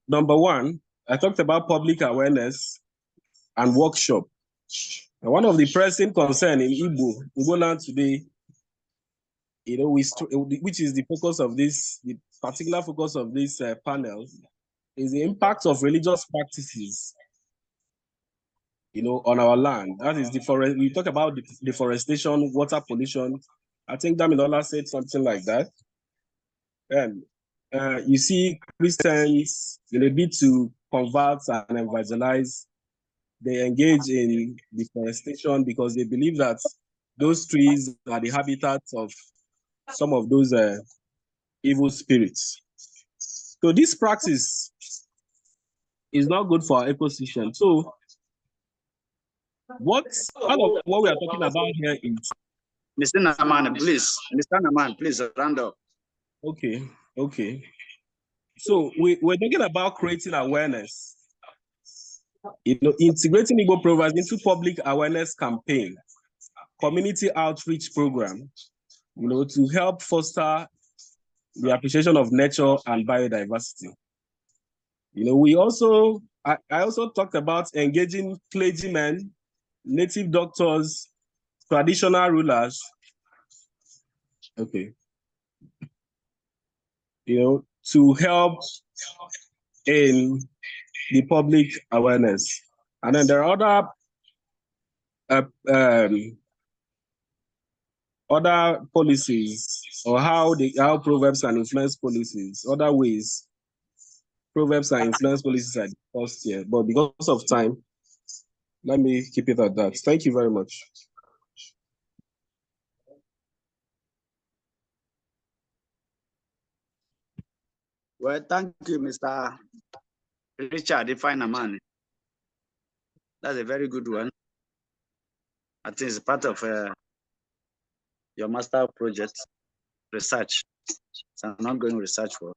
Number one, I talked about public awareness and workshop. And one of the pressing concerns in Igbo land today, which is the focus of this, the particular focus of this panel, is the impact of religious practices, on our land. That is we talk about deforestation, water pollution. I think Damilola said something like that. And you see Christians, they need to convert and evangelize. They engage in deforestation because they believe that those trees are the habitats of some of those evil spirits. So this practice is not good for our ecosystem. So part of what we are talking about here is Mr. Naman, please round up. Okay. So we're talking about creating awareness, integrating Igbo proverbs into public awareness campaign, community outreach program, to help foster the appreciation of nature and biodiversity. I also talked about engaging clergymen, native doctors, traditional rulers, to help in the public awareness. And then there are other policies, or how proverbs can influence policies, other ways proverbs can influence policies are discussed here. But because of time, let me keep it at that. Thank you very much. Well, thank you, Mr. Richard Ifeanaman. That's a very good one. I think it's part of your master project research. It's an ongoing research work.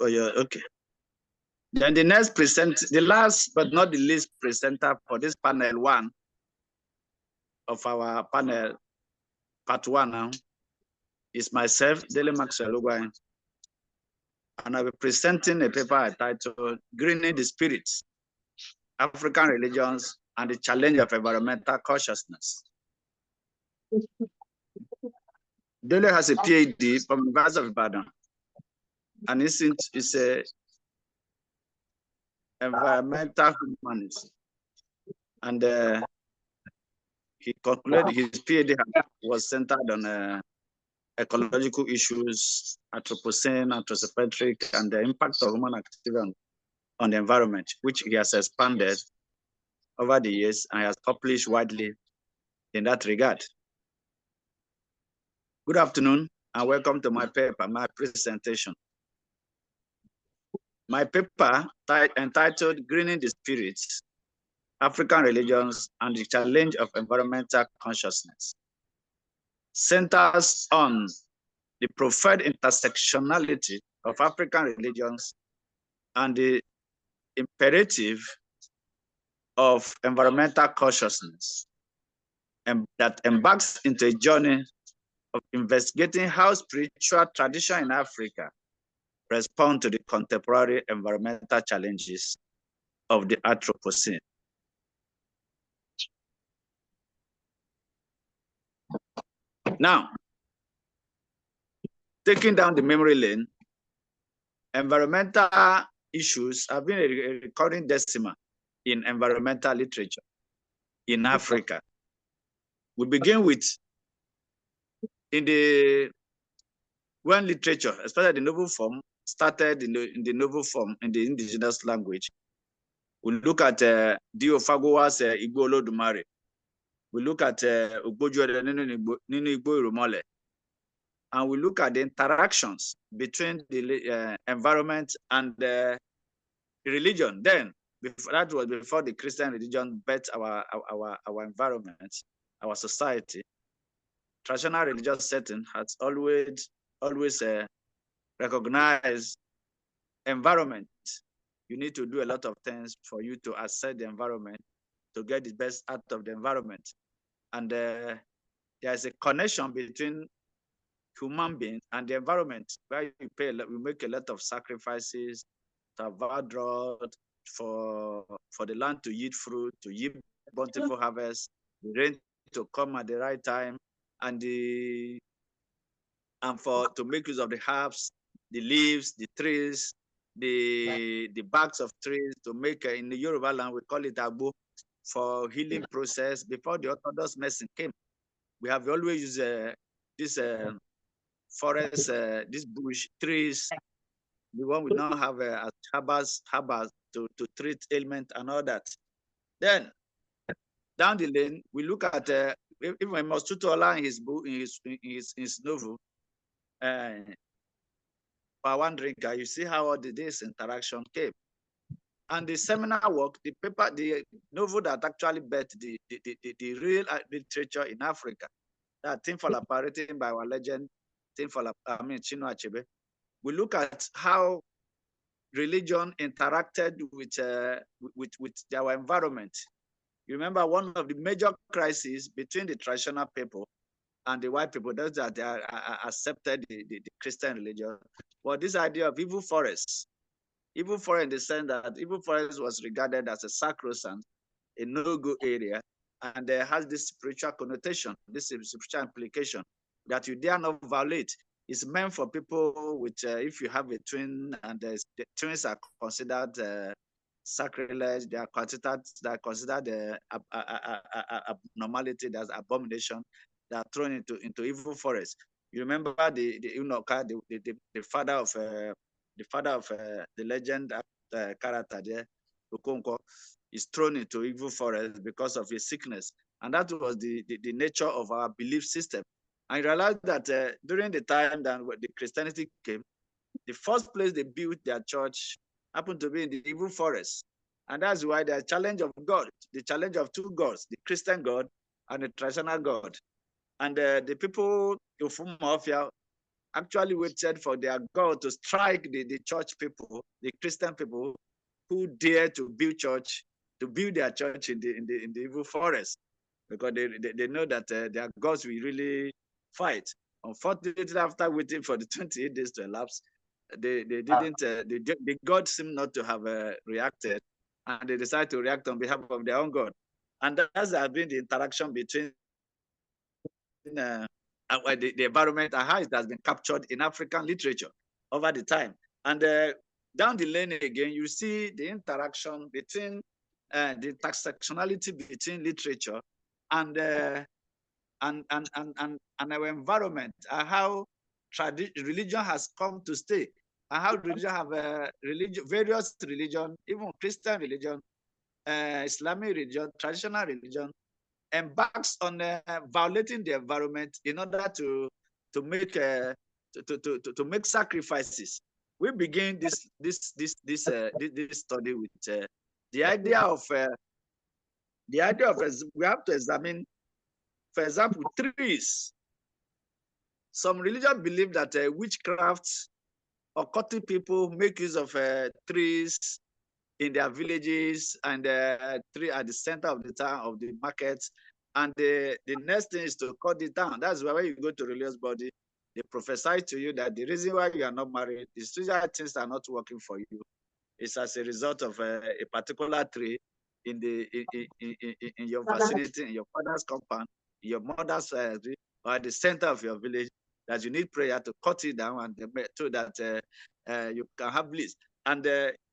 Okay. Then the last but not the least presenter for this panel one of our panel, part one now, is myself, Dele Maxwell Ogwai. And I'll be presenting a paper I titled Greening the Spirits, African Religions and the Challenge of Environmental Consciousness. Dele has a PhD from the University of Ibadan, and it's a environmental humanist. And he concluded his PhD was centered on ecological issues, Anthropocene, anthropocentric, and the impact of human activity on the environment, which he has expanded over the years and has published widely in that regard. Good afternoon and welcome to my paper, my presentation. My paper entitled Greening the Spirits, African Religions and the Challenge of Environmental Consciousness centers on the profound intersectionality of African religions and the imperative of environmental consciousness, and that embarks into a journey of investigating how spiritual tradition in Africa respond to the contemporary environmental challenges of the Anthropocene. Now, taking down the memory lane, environmental issues have been a recurring decimal in environmental literature in Africa. We begin with when literature, especially the novel form, started in the novel form in the indigenous language. We look at Dio Fagowa's Igbo Olodumare. We look at Ogboju Ninu Igbo Irumole. And we look at the interactions between the environment and the religion. Then, that was before the Christian religion bet our environment, our society. Traditional religious setting has always recognized environment. You need to do a lot of things for you to assess the environment, to get the best out of the environment. And there's a connection between human being and the environment, where we make a lot of sacrifices to avoid drought, for the land to yield fruit, to yield bountiful harvest, the rain to come at the right time, and to make use of the herbs, the leaves, the trees, the barks of trees, to make in the Yoruba land we call it agbo, for healing process. Before the Orthodox medicine came, we have always used this forest, this bush trees, the one we now have as herbals to treat ailment and all that. Then down the lane, we look at even Mostutola in his book, in his novel, for one drinker, you see how all this interaction came. And the seminal work, the paper, the novel that actually bet the real literature in Africa, that Tinfola written by our legend, Chinua Achebe. We look at how religion interacted with our environment. You remember one of the major crises between the traditional people and the white people, those that they accepted the Christian religion, was this idea of evil forests. Evil forest in the sense that evil forest was regarded as a sacrosanct, a no-go area, and there has this spiritual connotation, this spiritual implication that you dare not violate. It's meant for people with, if you have a twin and the twins are considered sacrilege, they are considered abnormality, there's abomination, they are thrown into evil forest. You remember the father of the legend character there, Okonkwo, is thrown into evil forest because of his sickness, and that was the nature of our belief system. I realized that during the time that the Christianity came, the first place they built their church happened to be in the evil forest. And that's why the challenge of God, the challenge of two gods, the Christian God and the traditional God. And the people of Mafia actually waited for their God to strike the church people, the Christian people, who dare to build their church in the evil forest, because they know that their gods will really fight. Unfortunately, after waiting for the 28 days to elapse, they didn't. The God seemed not to have reacted, and they decided to react on behalf of their own God. And that's been the interaction between the environment and how it has been captured in African literature over the time. And down the lane again, you see the interaction between the intersectionality between literature and our environment, and how religion has come to stay, and how religion have various religion, even Christian religion, Islamic religion, traditional religion, embarks on violating the environment in order to make sacrifices. We begin this study with the idea of we have to examine, for example, trees. Some religions believe that witchcraft or occultic people make use of trees in their villages, and tree at the center of the town, of the markets. And the next thing is to cut it down. That's why when you go to religious body, they prophesy to you that the reason why you are not married, the spiritual things are not working for you, is as a result of a particular tree in your vicinity, in your father's compound, in your mother's or at the center of your village, that you need prayer to cut it down and so that you can have bliss. And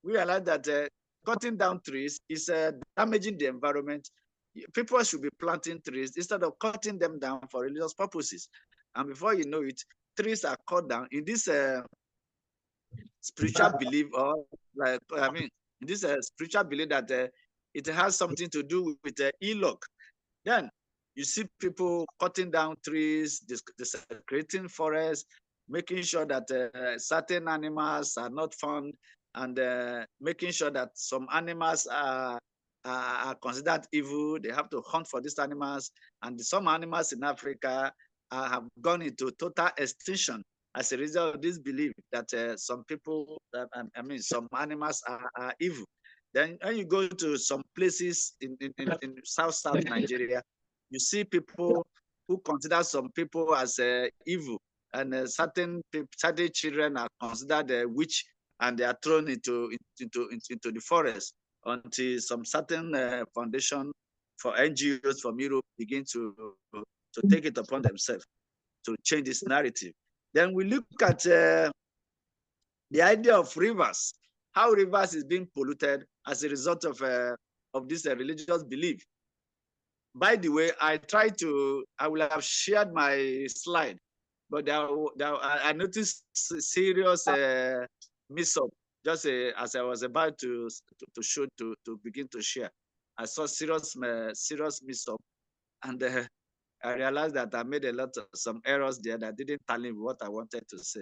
we realize that cutting down trees is damaging the environment. People should be planting trees instead of cutting them down for religious purposes. And before you know it, trees are cut down in this spiritual belief, or like in this spiritual belief that it has something to do with e-lock. Then you see people cutting down trees, creating forests, making sure that certain animals are not found, and making sure that some animals are considered evil. They have to hunt for these animals, and some animals in Africa have gone into total extinction as a result of this belief that some people, some animals are evil. Then when you go to some places in South Nigeria, you see people who consider some people as evil, and certain children are considered a witch, and they are thrown into the forest until some certain foundation for NGOs from Europe begin to take it upon themselves to change this narrative. Then we look at the idea of rivers, how rivers is being polluted as a result of this religious belief. By the way, I will have shared my slide, but I noticed serious mix-up just as I was about to begin to share. I saw serious mix-up, and I realized that I made some errors there that didn't tally what I wanted to say.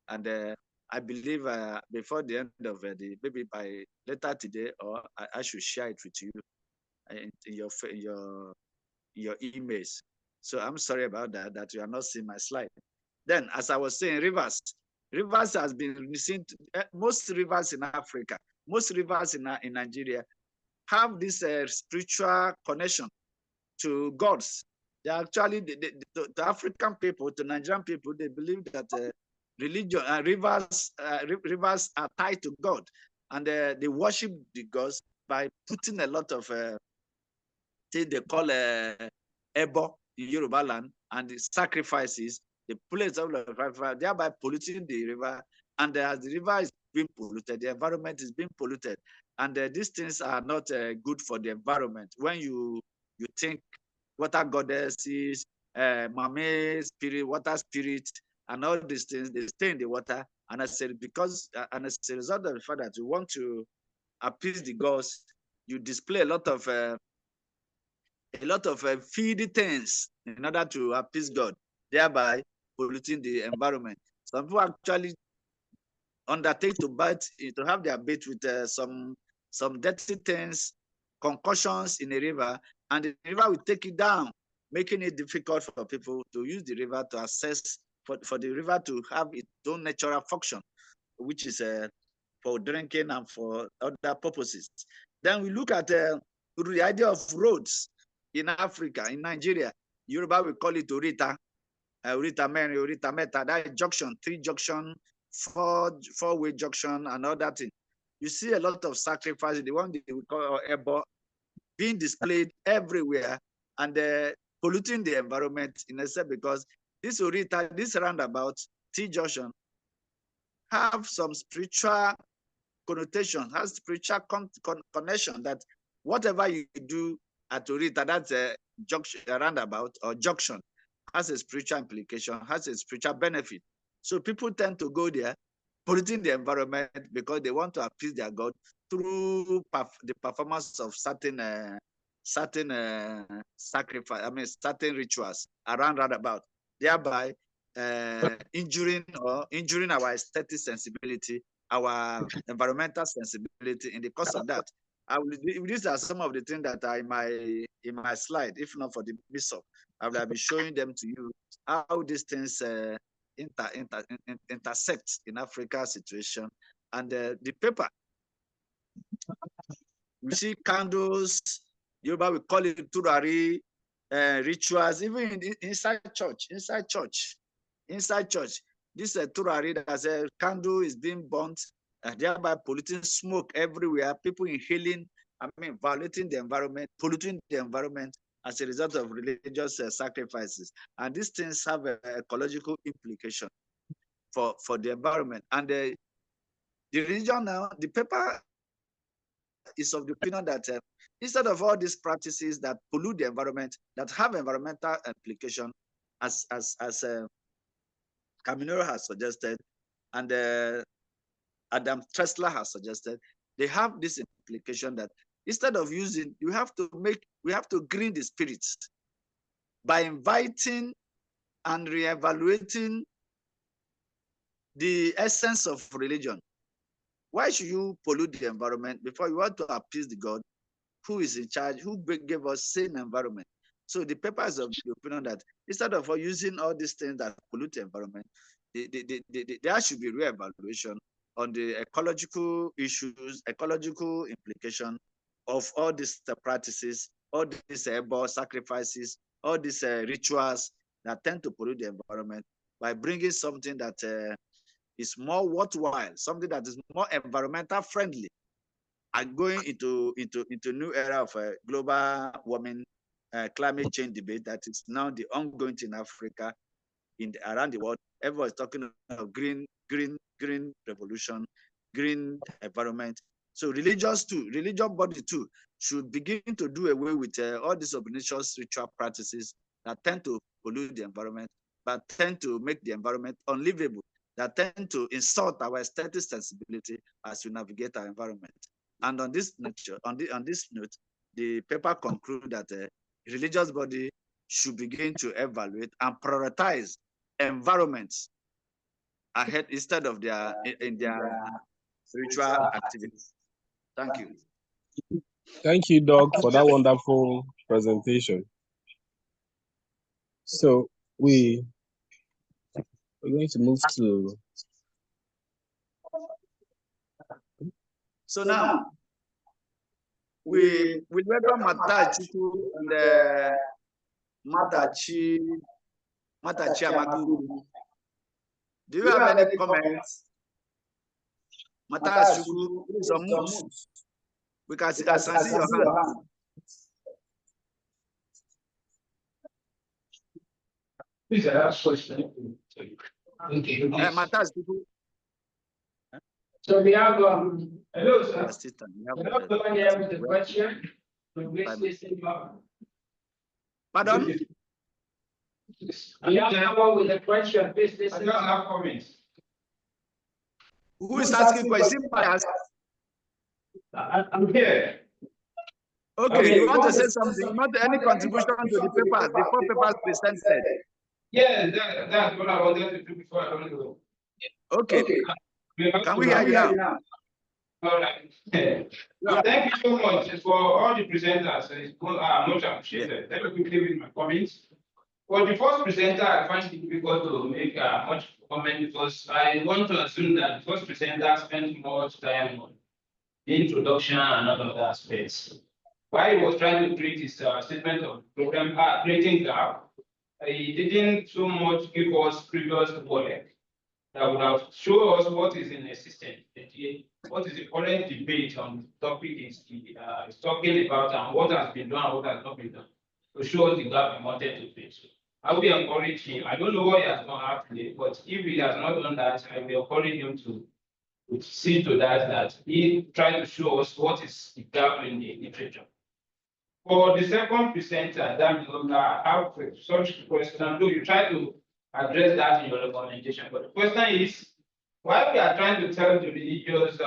And I believe before the end of maybe by later today, or I should share it with you in your emails. So I'm sorry about that you are not seeing my slide. Then, as I was saying, rivers has been seen. Most rivers in Africa, most rivers in Nigeria have this spiritual connection to gods. They actually, the African people, the Nigerian people, they believe that religion and rivers are tied to God, and they worship the gods by putting a lot of things they call ebo in Yoruba land, and the sacrifices. They place of the river, thereby polluting the river, and as the river is being polluted, the environment is being polluted, and these things are not good for the environment. When you think water goddesses, mame spirit, water spirit, and all these things, they stay in the water. And I said, and as a result of the fact that you want to appease the gods, you display a lot of feedy things in order to appease God, thereby polluting the environment. Some people actually undertake to have their bait with some dirty things, concussions in the river, and the river will take it down, making it difficult for people to use the river to access, for the river to have its own natural function, which is for drinking and for other purposes. Then we look at the idea of roads in Africa, in Nigeria. Yoruba we call it Orita, Orita Mary, Orita Meta, that junction, 3 junction, 4-way junction, and all that thing. You see a lot of sacrifice, the one that we call Ebo, being displayed everywhere, and polluting the environment in a sense, because this Orita, this roundabout, T junction, have some spiritual connotation, has spiritual connection, that whatever you do at Orita, that's a junction, a roundabout or junction, has a spiritual implication, has a spiritual benefit. So people tend to go there, polluting the environment because they want to appease their God through the performance of certain certain sacrifice, I mean, certain rituals around roundabout, thereby injuring our aesthetic sensibility, our environmental sensibility. In the course of that, these are some of the things that are in my slide. If not for the bishop, I will be showing them to you how these things intersect in Africa situation. And the paper, we see candles, Yoruba we call it turari, rituals, even inside church. This turari, as a candle is being burnt, thereby polluting smoke everywhere, people inhaling, I mean, violating the environment, polluting the environment as a result of religious sacrifices. And these things have an ecological implication for the environment. And the religion now, the paper is of the opinion that instead of all these practices that pollute the environment, that have environmental implication, as Caminero has suggested, and Adam Tressler has suggested, they have this implication that instead of using, we have to green the spirits by inviting and reevaluating the essence of religion. Why should you pollute the environment before you want to appease the God who is in charge, who gave us sane environment? So the paper is of the opinion that instead of using all these things that pollute the environment, there should be reevaluation on the ecological issues, ecological implication of all these practices, all these sacrifices, all these rituals that tend to pollute the environment, by bringing something that is more worthwhile, something that is more environmental friendly, and going into new era of global warming, climate change debate that is now the ongoing in Africa, around the world. Everyone's talking about green revolution, green environment. So religion body too should begin to do away with all these obnoxious ritual practices that tend to pollute the environment, but tend to make the environment unlivable, that tend to insult our aesthetic sensibility as we navigate our environment. And on this note, the paper concludes that religious body should begin to evaluate and prioritize environments ahead instead of their spiritual activities. Thank you. Thank you, Doc, for that wonderful presentation. So we're going to move to. So now we welcome Matachi and Matachi Amadu. Do you have any comments? Matachi, please unmute. We can see your hand. Please, I have a question. Okay. Matachi. So we have, hello, sir. Assistant. We have someone here with a question. Pardon? We have someone with a question. Please listen. I don't have comments. Who is asking questions? I'm here. Okay, you want to say something? You want any contribution to the papers before papers presented? Yeah, that's what I wanted to do before I want to go. Okay. Can we hear you now? All right. Yeah. Thank you so much for all the presenters. It's much appreciated. Let me quickly read my comments. For the first presenter, I find it difficult to make much comment because I want to assume that the first presenter spent much time on the introduction and other aspects. While he was trying to create his statement of program creating gap, he didn't so much give us previous work that would have shown us what is in existence. What is the current debate on the topic is talking about and what has been done and what has not been done to show us the gap we wanted to face. I will encourage him. I don't know what he has done today, but if he has not done that, I will encourage him to see to that he try to show us what is the gap in the literature. For the second presenter, I have such question. Do you try to address that in your recommendation? But the question is, why we are trying to tell the religious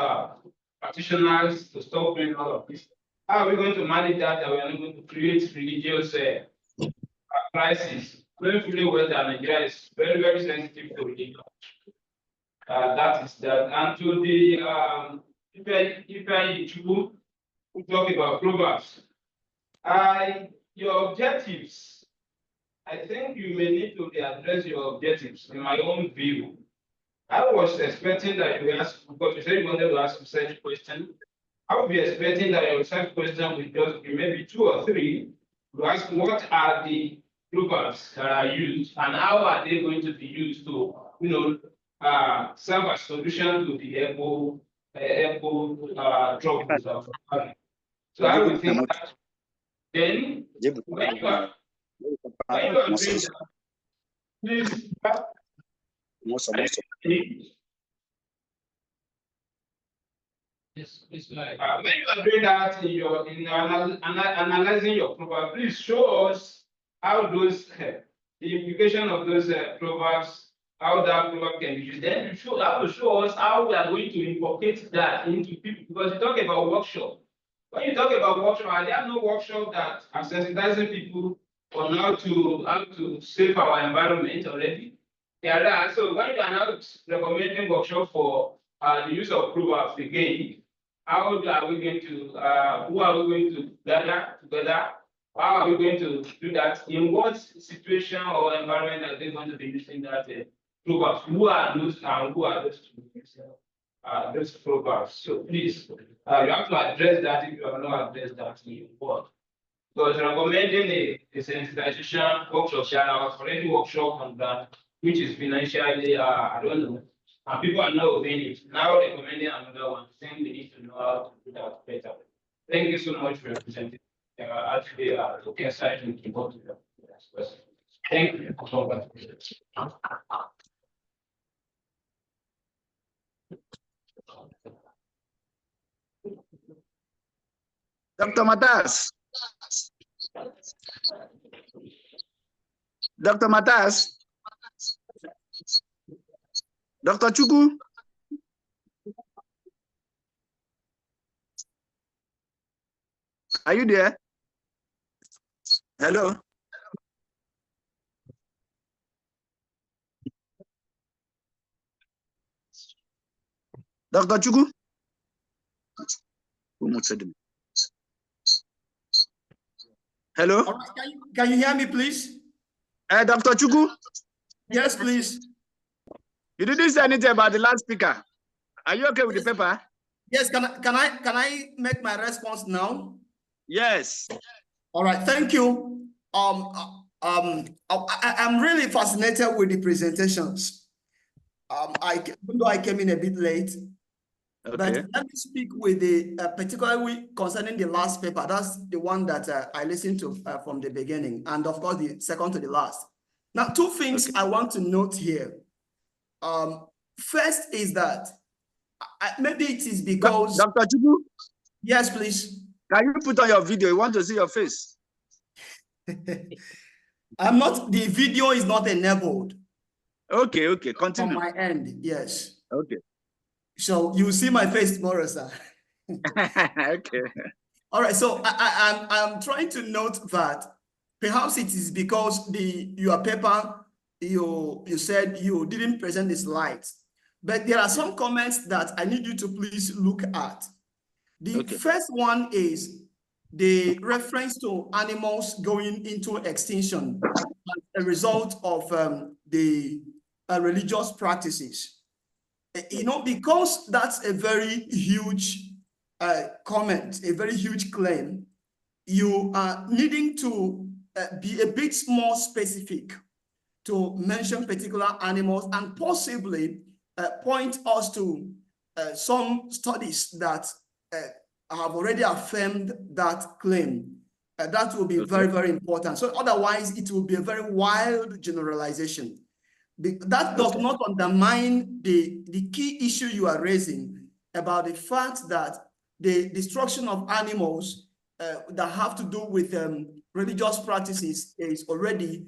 practitioners to stop doing all of this, How are we going to manage that? That we are not going to create religious crisis. Knowing fully well that Nigeria is very, very sensitive to religion. That is that. And to the if you talk about Proverbs, your objectives, I think you may need to readdress your objectives. In my own view, I was expecting that you ask, because you said you wanted to ask a research question. I would be expecting that your research question would just be maybe 2 or 3 to ask what are the proverbs that are used and how are they going to be used to, serve as solution to the echo troubles of. So I would think that then when you are doing that, please yes, when you are doing that in analyzing your proverb, please show us how those the implication of those proverbs, how that proverb can be used. Then you have to show us how we are going to incorporate that into people, because you talk about workshop. When you talk about workshop, I have no workshop that are sensitizing people on how to save our environment already. Yeah, so when you are not recommending workshop for the use of proverbs again, how are we going to who are we going to gather together? How are we going to do that? In what situation or environment are they going to be using that proverbs? Who are those and who are those to use those proverbs? So please, you have to address that if you have not addressed that in your work. Because recommending a sensitization workshop, I was already workshop on that, which is financially, I don't know. And people are not obeying it. Now recommending another one, saying they need to know how to do that better. Thank you so much for your presentation. Actually, okay, aside from the vote. Thank you. Dr. Matas. Dr. Matas. Dr. Chuku. Are you there? Hello. Dr. Chuku. Hello. All right, can you hear me, please? Dr. Chuku. Yes, please. You didn't say anything about the last speaker. Are you okay with the paper? Yes. Can I make my response now? Yes. All right. Thank you. I'm really fascinated with the presentations. Even though I came in a bit late, okay. But let me speak with the particularly concerning the last paper. That's the one that I listened to from the beginning, and of course the second to the last. Now, 2 things I want to note here. First is that maybe it is because Dr. Chuku. Yes, please. Can you put on your video? You want to see your face? I'm not. The video is not enabled. Okay. Continue. On my end, yes. Okay. So you see my face tomorrow, sir. Okay. All right. So I'm trying to note that perhaps it is because your paper you said you didn't present the slides, but there are some comments that I need you to please look at. The first one is the reference to animals going into extinction as a result of the religious practices. Because that's a very huge comment, a very huge claim, you are needing to be a bit more specific to mention particular animals and possibly point us to some studies that have already affirmed that claim. That will be very, very important. So otherwise, it will be a very wild generalization. That does not undermine the key issue you are raising about the fact that the destruction of animals that have to do with religious practices is already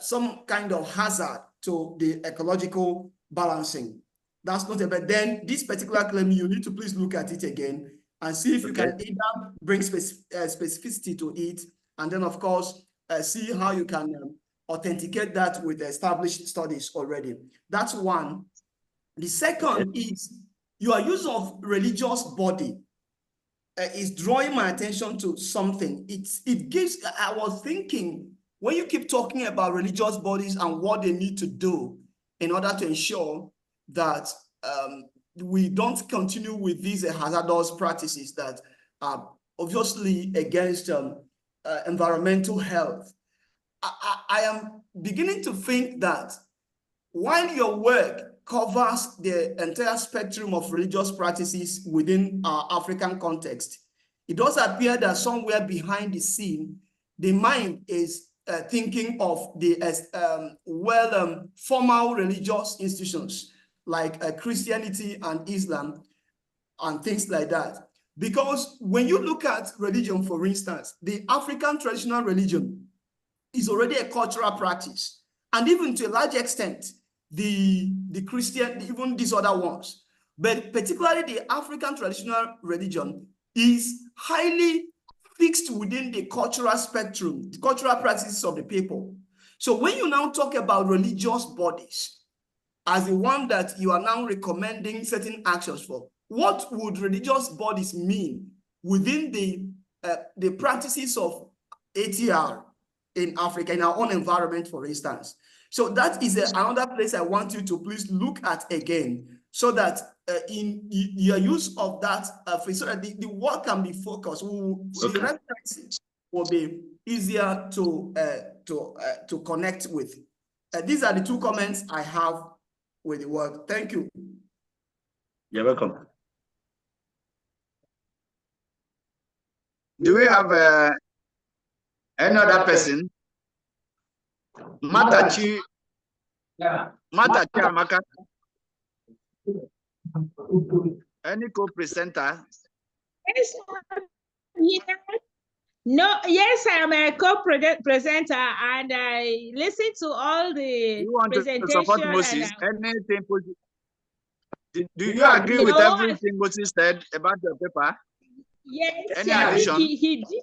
some kind of hazard to the ecological balancing. That's not it. But then this particular claim, you need to please look at it again and see if you Okay. can either bring specificity to it, and then of course see how you can authenticate that with established studies already. That's one. The second is your use of religious body is drawing my attention to something. It gives, I was thinking, when you keep talking about religious bodies and what they need to do in order to ensure that we don't continue with these hazardous practices that are obviously against environmental health, I am beginning to think that while your work covers the entire spectrum of religious practices within our African context, it does appear that somewhere behind the scene, the mind is thinking of the formal religious institutions like Christianity and Islam and things like that. Because when you look at religion, for instance, the African traditional religion is already a cultural practice. And even to a large extent, the Christian, even these other ones, but particularly the African traditional religion is highly fixed within the cultural spectrum, the cultural practices of the people. So when you now talk about religious bodies as the one that you are now recommending certain actions for, what would religious bodies mean within the practices of ATR in Africa, in our own environment, for instance? So that is another place I want you to please look at again, so that in your use of that phrase, so that the work can be focused. The reference will be easier to connect with. These are the two comments I have with the work. Thank you. You're welcome. Do we have another person? Matachi. Yeah. Matachi Amaka. Any co-presenter? Yes, yeah. No, yes, I am a co-presenter and I listen to all the You want to support presentation. Moses? Anything? Do you agree with everything Moses said about the paper? Yes, Any I think addition? he did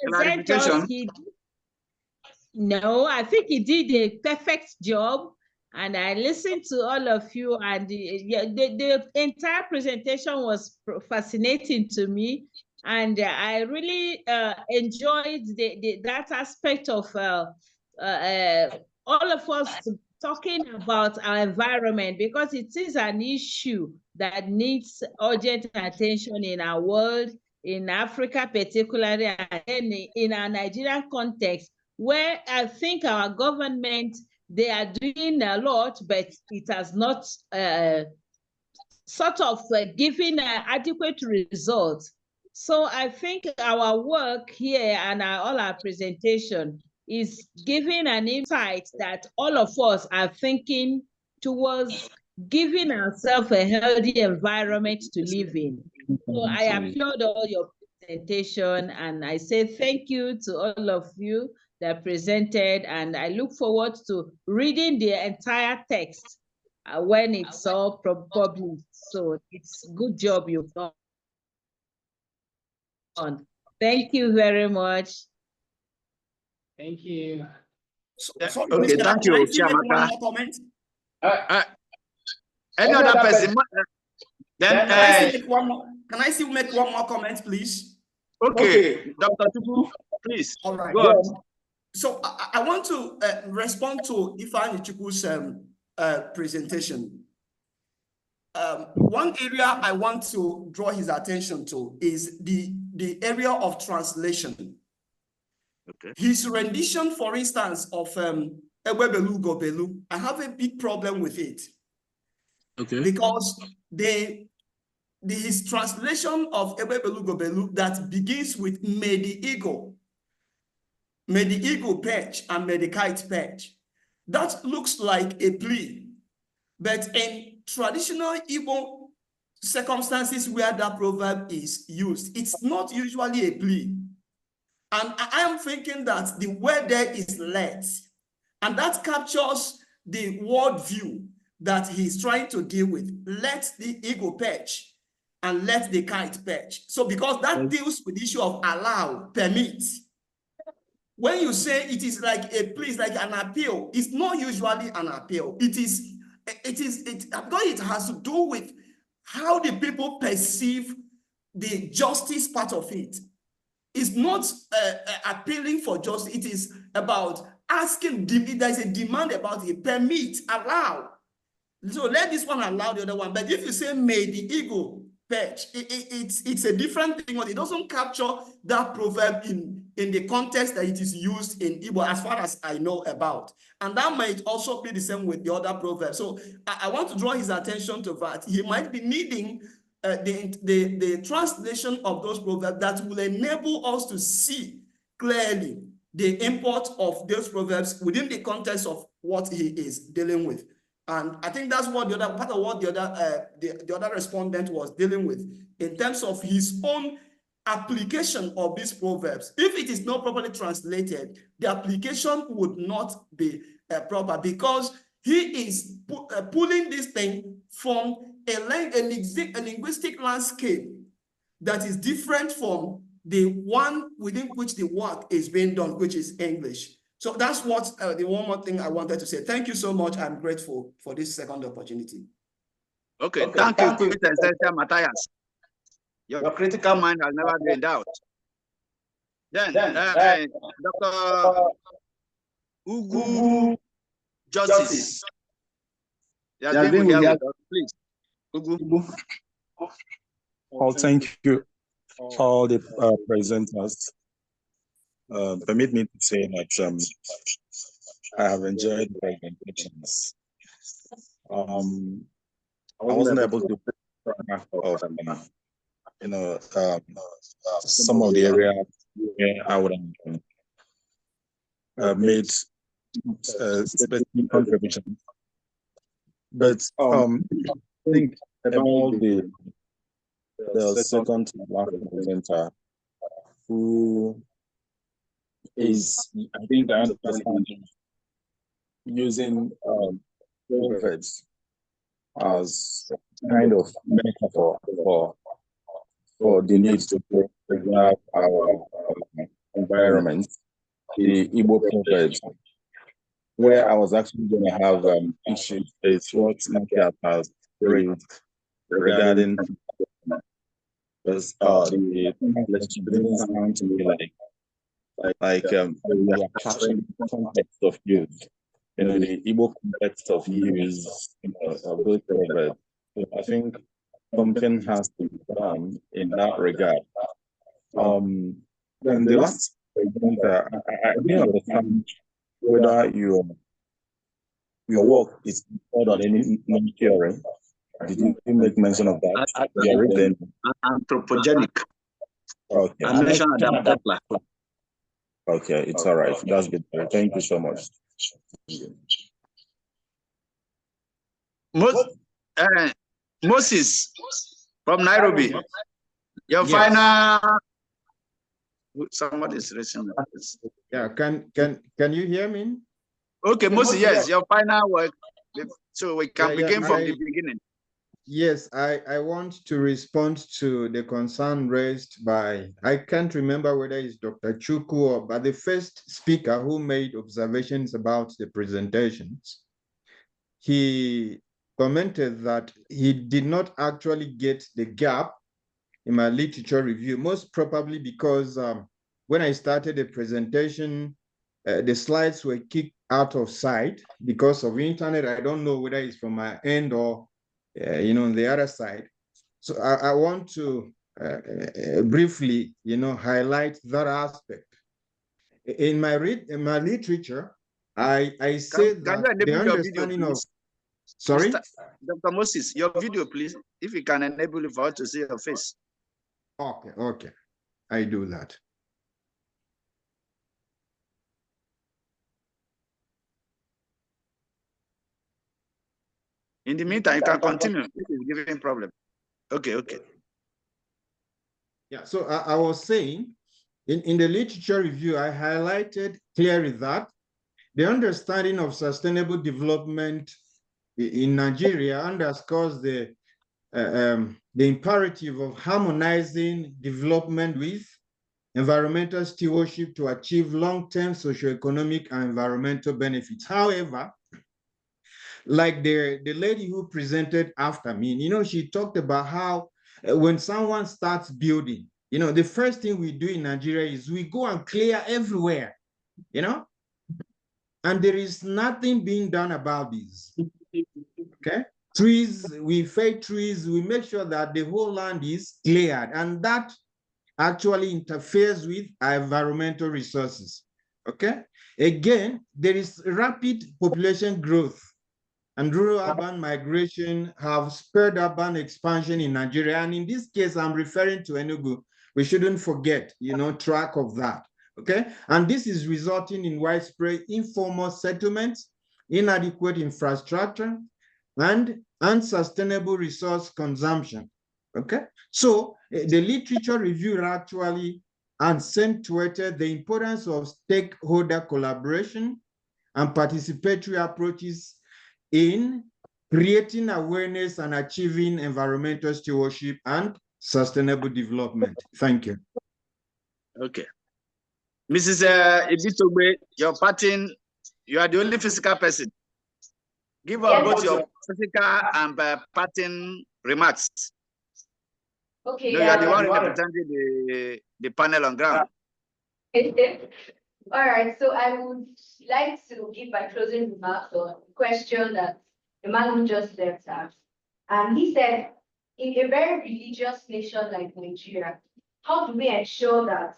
present us. Clarification? No, I think he did a perfect job, and I listened to all of you, and the entire presentation was fascinating to me, and I really enjoyed that aspect of all of us talking about our environment, because it is an issue that needs urgent attention in our world, in Africa particularly, and in our Nigerian context, where I think our government, they are doing a lot, but it has not sort of given adequate results. So I think our work here and all our presentation is giving an insight that all of us are thinking towards giving ourselves a healthy environment to live in. So I applaud all your presentation, and I say thank you to all of you that presented, and I look forward to reading the entire text when it's all published. So it's good job you've done. Thank you very much. Thank you. Okay, thank you, Chiamaka. Any other person? Then can I still make one more comment, please? Okay, Dr. Tupu, please. All right. Go on. So I want to respond to Ifeanyi Chukwu's presentation. One area I want to draw his attention to is the area of translation. Okay. His rendition, for instance, of Ewebelu Gobelu, I have a big problem with it. Okay. Because his translation of Ewebelu Gobelu that begins with may the eagle perch and may the kite perch, that looks like a plea. But in traditional Igbo circumstances where that proverb is used, it's not usually a plea. And I am thinking that the word there is let, and that captures the worldview that he's trying to deal with. Let the eagle perch and let the kite perch. So because that deals with the issue of allow, permit. When you say it is like a plea, like an appeal, it's not usually an appeal. Because it has to do with how the people perceive the justice part of it. It's not appealing for justice. It is about asking, there's a demand about it, permit, allow. So let this one allow the other one. But if you say may the eagle perch, it's a different thing. It doesn't capture that proverb in the context that it is used in Igbo, as far as I know about. And that might also be the same with the other proverbs. So I want to draw his attention to that. He might be needing the translation of those proverbs that will enable us to see clearly the import of those proverbs within the context of what he is dealing with. And I think that's what the other part of what the other respondent was dealing with in terms of his own application of these proverbs. If it is not properly translated, the application would not be proper, because he is pulling this thing from a linguistic landscape that is different from the one within which the work is being done, which is English. So that's what the one more thing I wanted to say. Thank you so much. I'm grateful for this second opportunity. Okay, thank you, Matthias. Your critical mind has never been in doubt. Then, Dr. Ugu Justice. He has been with us, please. Ugu. Oh, thank you, all the presenters. Permit me to say that I have enjoyed the presentations. I wasn't able to of some of the areas where I would have made specific contributions, but I think about the second to last presenter, who is, I think I understand, using proverbs as kind of metaphor for the need to preserve our environment, the Igbo proverbs, where I was actually going to have issues is what Matthias has raised regarding because the translation didn't sound to me like we are capturing the context of use, the Igbo context of use, of those proverbs. So I think something has to be done in that regard. Then the last point, I didn't understand whether your work is more than any non-theory. Did you make mention of that? Anthropogenic. Okay. I mentioned that. Okay, it's all right. That's good. Thank you so much. Moses from Nairobi. Your final. Somebody is raising. Yeah, can you hear me? Okay, Moses, yes, your final work. So we can begin from the beginning. Yes, I want to respond to the concern raised by, I can't remember whether it's Dr. Chuku or but the first speaker who made observations about the presentations. He commented that he did not actually get the gap in my literature review, most probably because when I started the presentation, the slides were kicked out of sight because of internet. I don't know whether it's from my end or on the other side. So I want to briefly, highlight that aspect. In my literature, I say that the understanding of, sorry? Dr. Moses, your video, please, if you can enable it for us to see your face. Okay, I do that. In the meantime, you can continue. This is giving problem. Okay. Yeah, so I was saying, in the literature review, I highlighted clearly that the understanding of sustainable development in Nigeria underscores the the imperative of harmonizing development with environmental stewardship to achieve long-term socioeconomic and environmental benefits. However, like the lady who presented after me, you know, she talked about how when someone starts building, you know, the first thing we do in Nigeria is we go and clear everywhere, you know, and there is nothing being done about this, okay? Trees, we fake trees, we make sure that the whole land is cleared, and that actually interferes with our environmental resources, okay? Again, there is rapid population growth, and rural-urban migration have spurred urban expansion in Nigeria. And in this case, I'm referring to Enugu. We shouldn't forget, you know, track of that, okay? And this is resulting in widespread informal settlements, inadequate infrastructure, and unsustainable resource consumption, okay? So the literature review actually accentuated the importance of stakeholder collaboration and participatory approaches in creating awareness and achieving environmental stewardship and sustainable development. Thank you. Okay. Mrs. Ibitogbe, your parting, you are the only physical person. Give us both your physical and parting remarks. Okay. No, you are the one representing the panel on ground. All right, so I would like to give my closing remarks on a question that the man who just left asked. And he said, in a very religious nation like Nigeria, how do we ensure that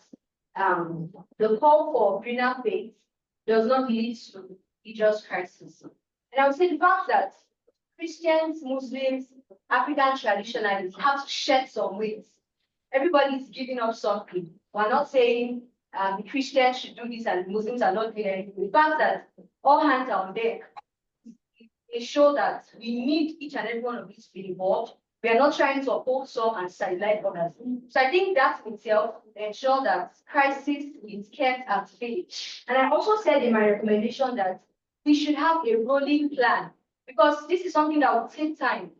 the call for greener faith does not lead to religious crisis? And I would say the fact that Christians, Muslims, African traditionalists have to shed some weight. Everybody's giving up something. We're not saying the Christians should do this and Muslims are not doing anything. The fact that all hands are on deck, they show that we need each and every one of these to be involved. We are not trying to uphold some and sideline others. So I think that itself ensure that crisis is kept at bay. And I also said in my recommendation that we should have a rolling plan, because this is something that will take time.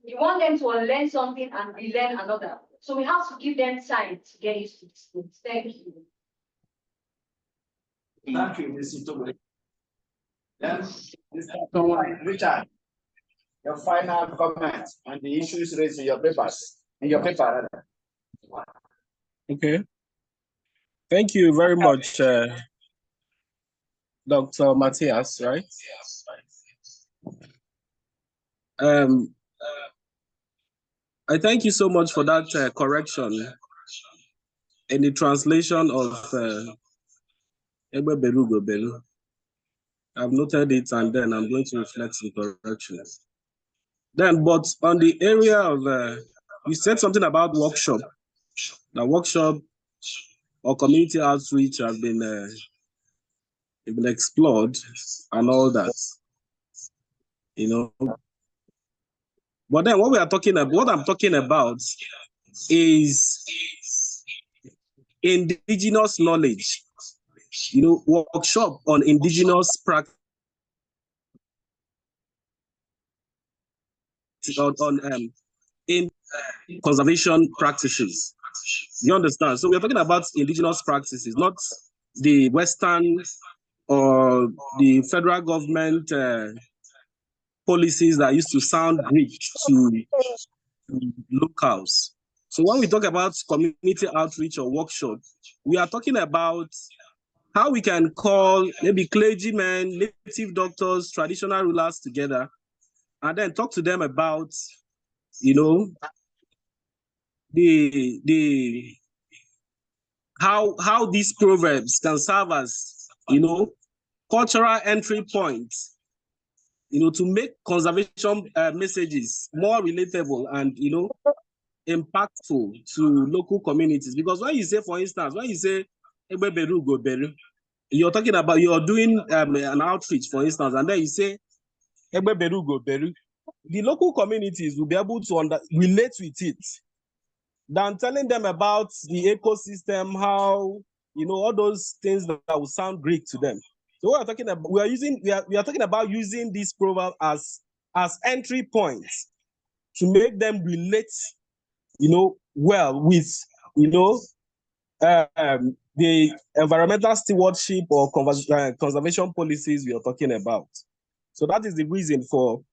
You want them to learn something and relearn another. So we have to give them time to get used to these things. Thank you. Thank you, Mr. Tobe. Yes, Richard, your final comment on the issues raised in your papers, in your paper. Okay. Thank you very much, Dr. Matthias, right? I thank you so much for that correction in the translation of Egbe Berugo Belu. I've noted it and then I'm going to reflect the corrections. Then, but on the area of, you said something about workshop. The workshop or community outreach have been explored and all that, you know. But then what we are talking about, what I'm talking about is indigenous knowledge, you know, workshop on indigenous practice, in conservation practices. You understand? So we're talking about indigenous practices, not the Western or the federal government policies that used to sound Greek to locals. So when we talk about community outreach or workshop, we are talking about how we can call maybe clergymen, native doctors, traditional rulers together, and then talk to them about, you know, how these proverbs can serve as, you know, cultural entry points, you know, to make conservation messages more relatable and, you know, impactful to local communities. Because when you say, for instance, when you say Egbe Beru Go Beru, you're talking about, you're doing an outreach, for instance, and then you say Egbe Beru Go Beru, the local communities will be able to relate with it than telling them about the ecosystem, how, you know, all those things that will sound Greek to them. So what we're talking about, we are talking about using this proverb as entry points to make them relate, well with, the environmental stewardship or conservation policies we are talking about. So that is the reason for,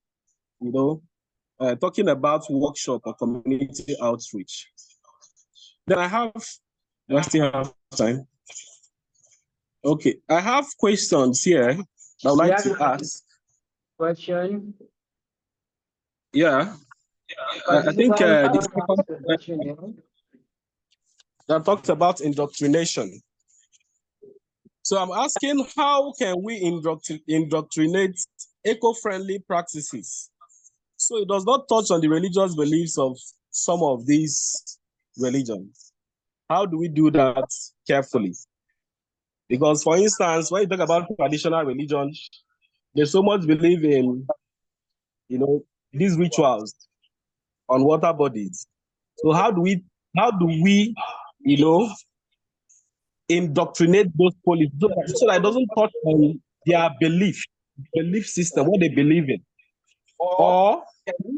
talking about workshop or community outreach. Then do I still have time? Okay, I have questions here that I would like to ask. Question? Yeah. I think the second that talked about indoctrination. So I'm asking, how can we indoctrinate eco-friendly practices? So it does not touch on the religious beliefs of some of these religions. How do we do that carefully? Because, for instance, when you talk about traditional religion, they so much believe in, these rituals on water bodies. So how do we, indoctrinate those policies so that it doesn't touch on their belief system, what they believe in? Or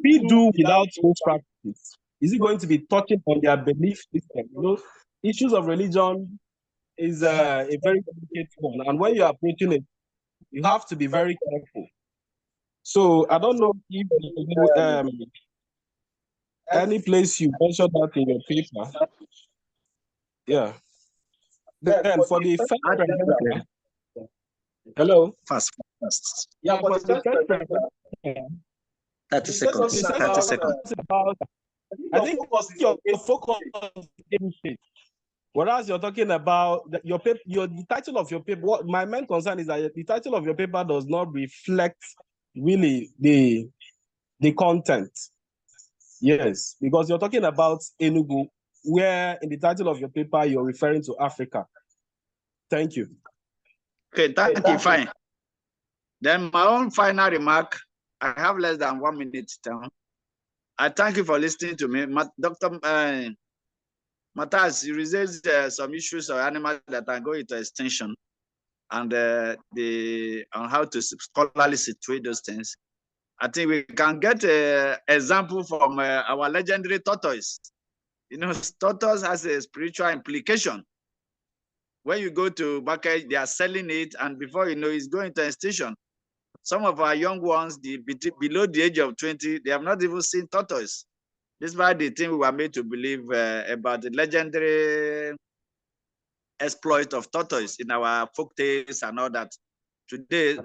we do without those practices? Is it going to be touching on their belief system? Issues of religion is a very delicate one, and when you're approaching it, you have to be very careful. So I don't know if any place you mentioned that in your paper. Yeah. Then for the first presenter, hello. Fast. Yeah, for the first presenter, 30 seconds. 30 seconds. I think your focus is, whereas you're talking about your paper, the title of your paper. What my main concern is that the title of your paper does not reflect really the content. Yes, because you're talking about Enugu, where in the title of your paper you're referring to Africa. Thank you. Okay, thank you. Fine. Then my own final remark. I have less than 1 minute down. I thank you for listening to me, Dr. Matthias. You raised some issues of animals that are going into extinction, and on how to scholarly situate those things. I think we can get an example from our legendary tortoise. Tortoise has a spiritual implication. When you go to market, they are selling it, and before you know, it's going to extinction. Some of our young ones, below the age of 20, they have not even seen tortoise. Despite the thing we were made to believe about the legendary exploit of tortoise in our folk tales and all that. Today,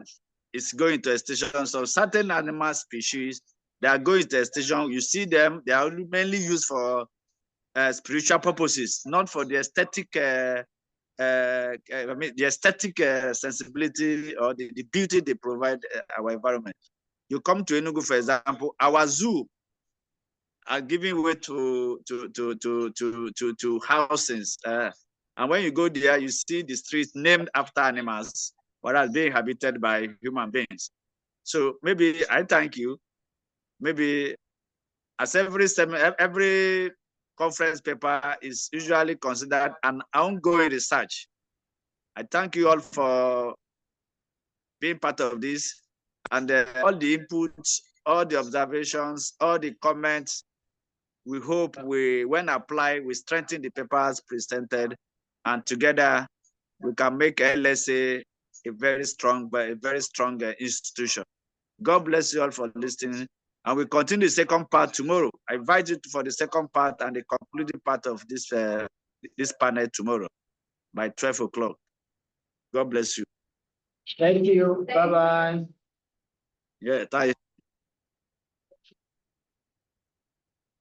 it's going to extinction. So certain animal species, they are going to extinction. You see them, they are mainly used for spiritual purposes, not for the aesthetic the aesthetic sensibility or the beauty they provide our environment. You come to Enugu, for example, our zoo are giving way to houses. And when you go there, you see the streets named after animals, whereas being inhabited by human beings. So maybe I thank you. Maybe as every conference paper is usually considered an ongoing research. I thank you all for being part of this, and all the inputs, all the observations, all the comments. We hope when applied, we strengthen the papers presented, and together we can make LSA a very strong institution. God bless you all for listening. And we continue the second part tomorrow. I invite you for the second part and the concluding part of this panel tomorrow by 12 o'clock. God bless you. Thank you. Bye-bye. Yeah, thank you.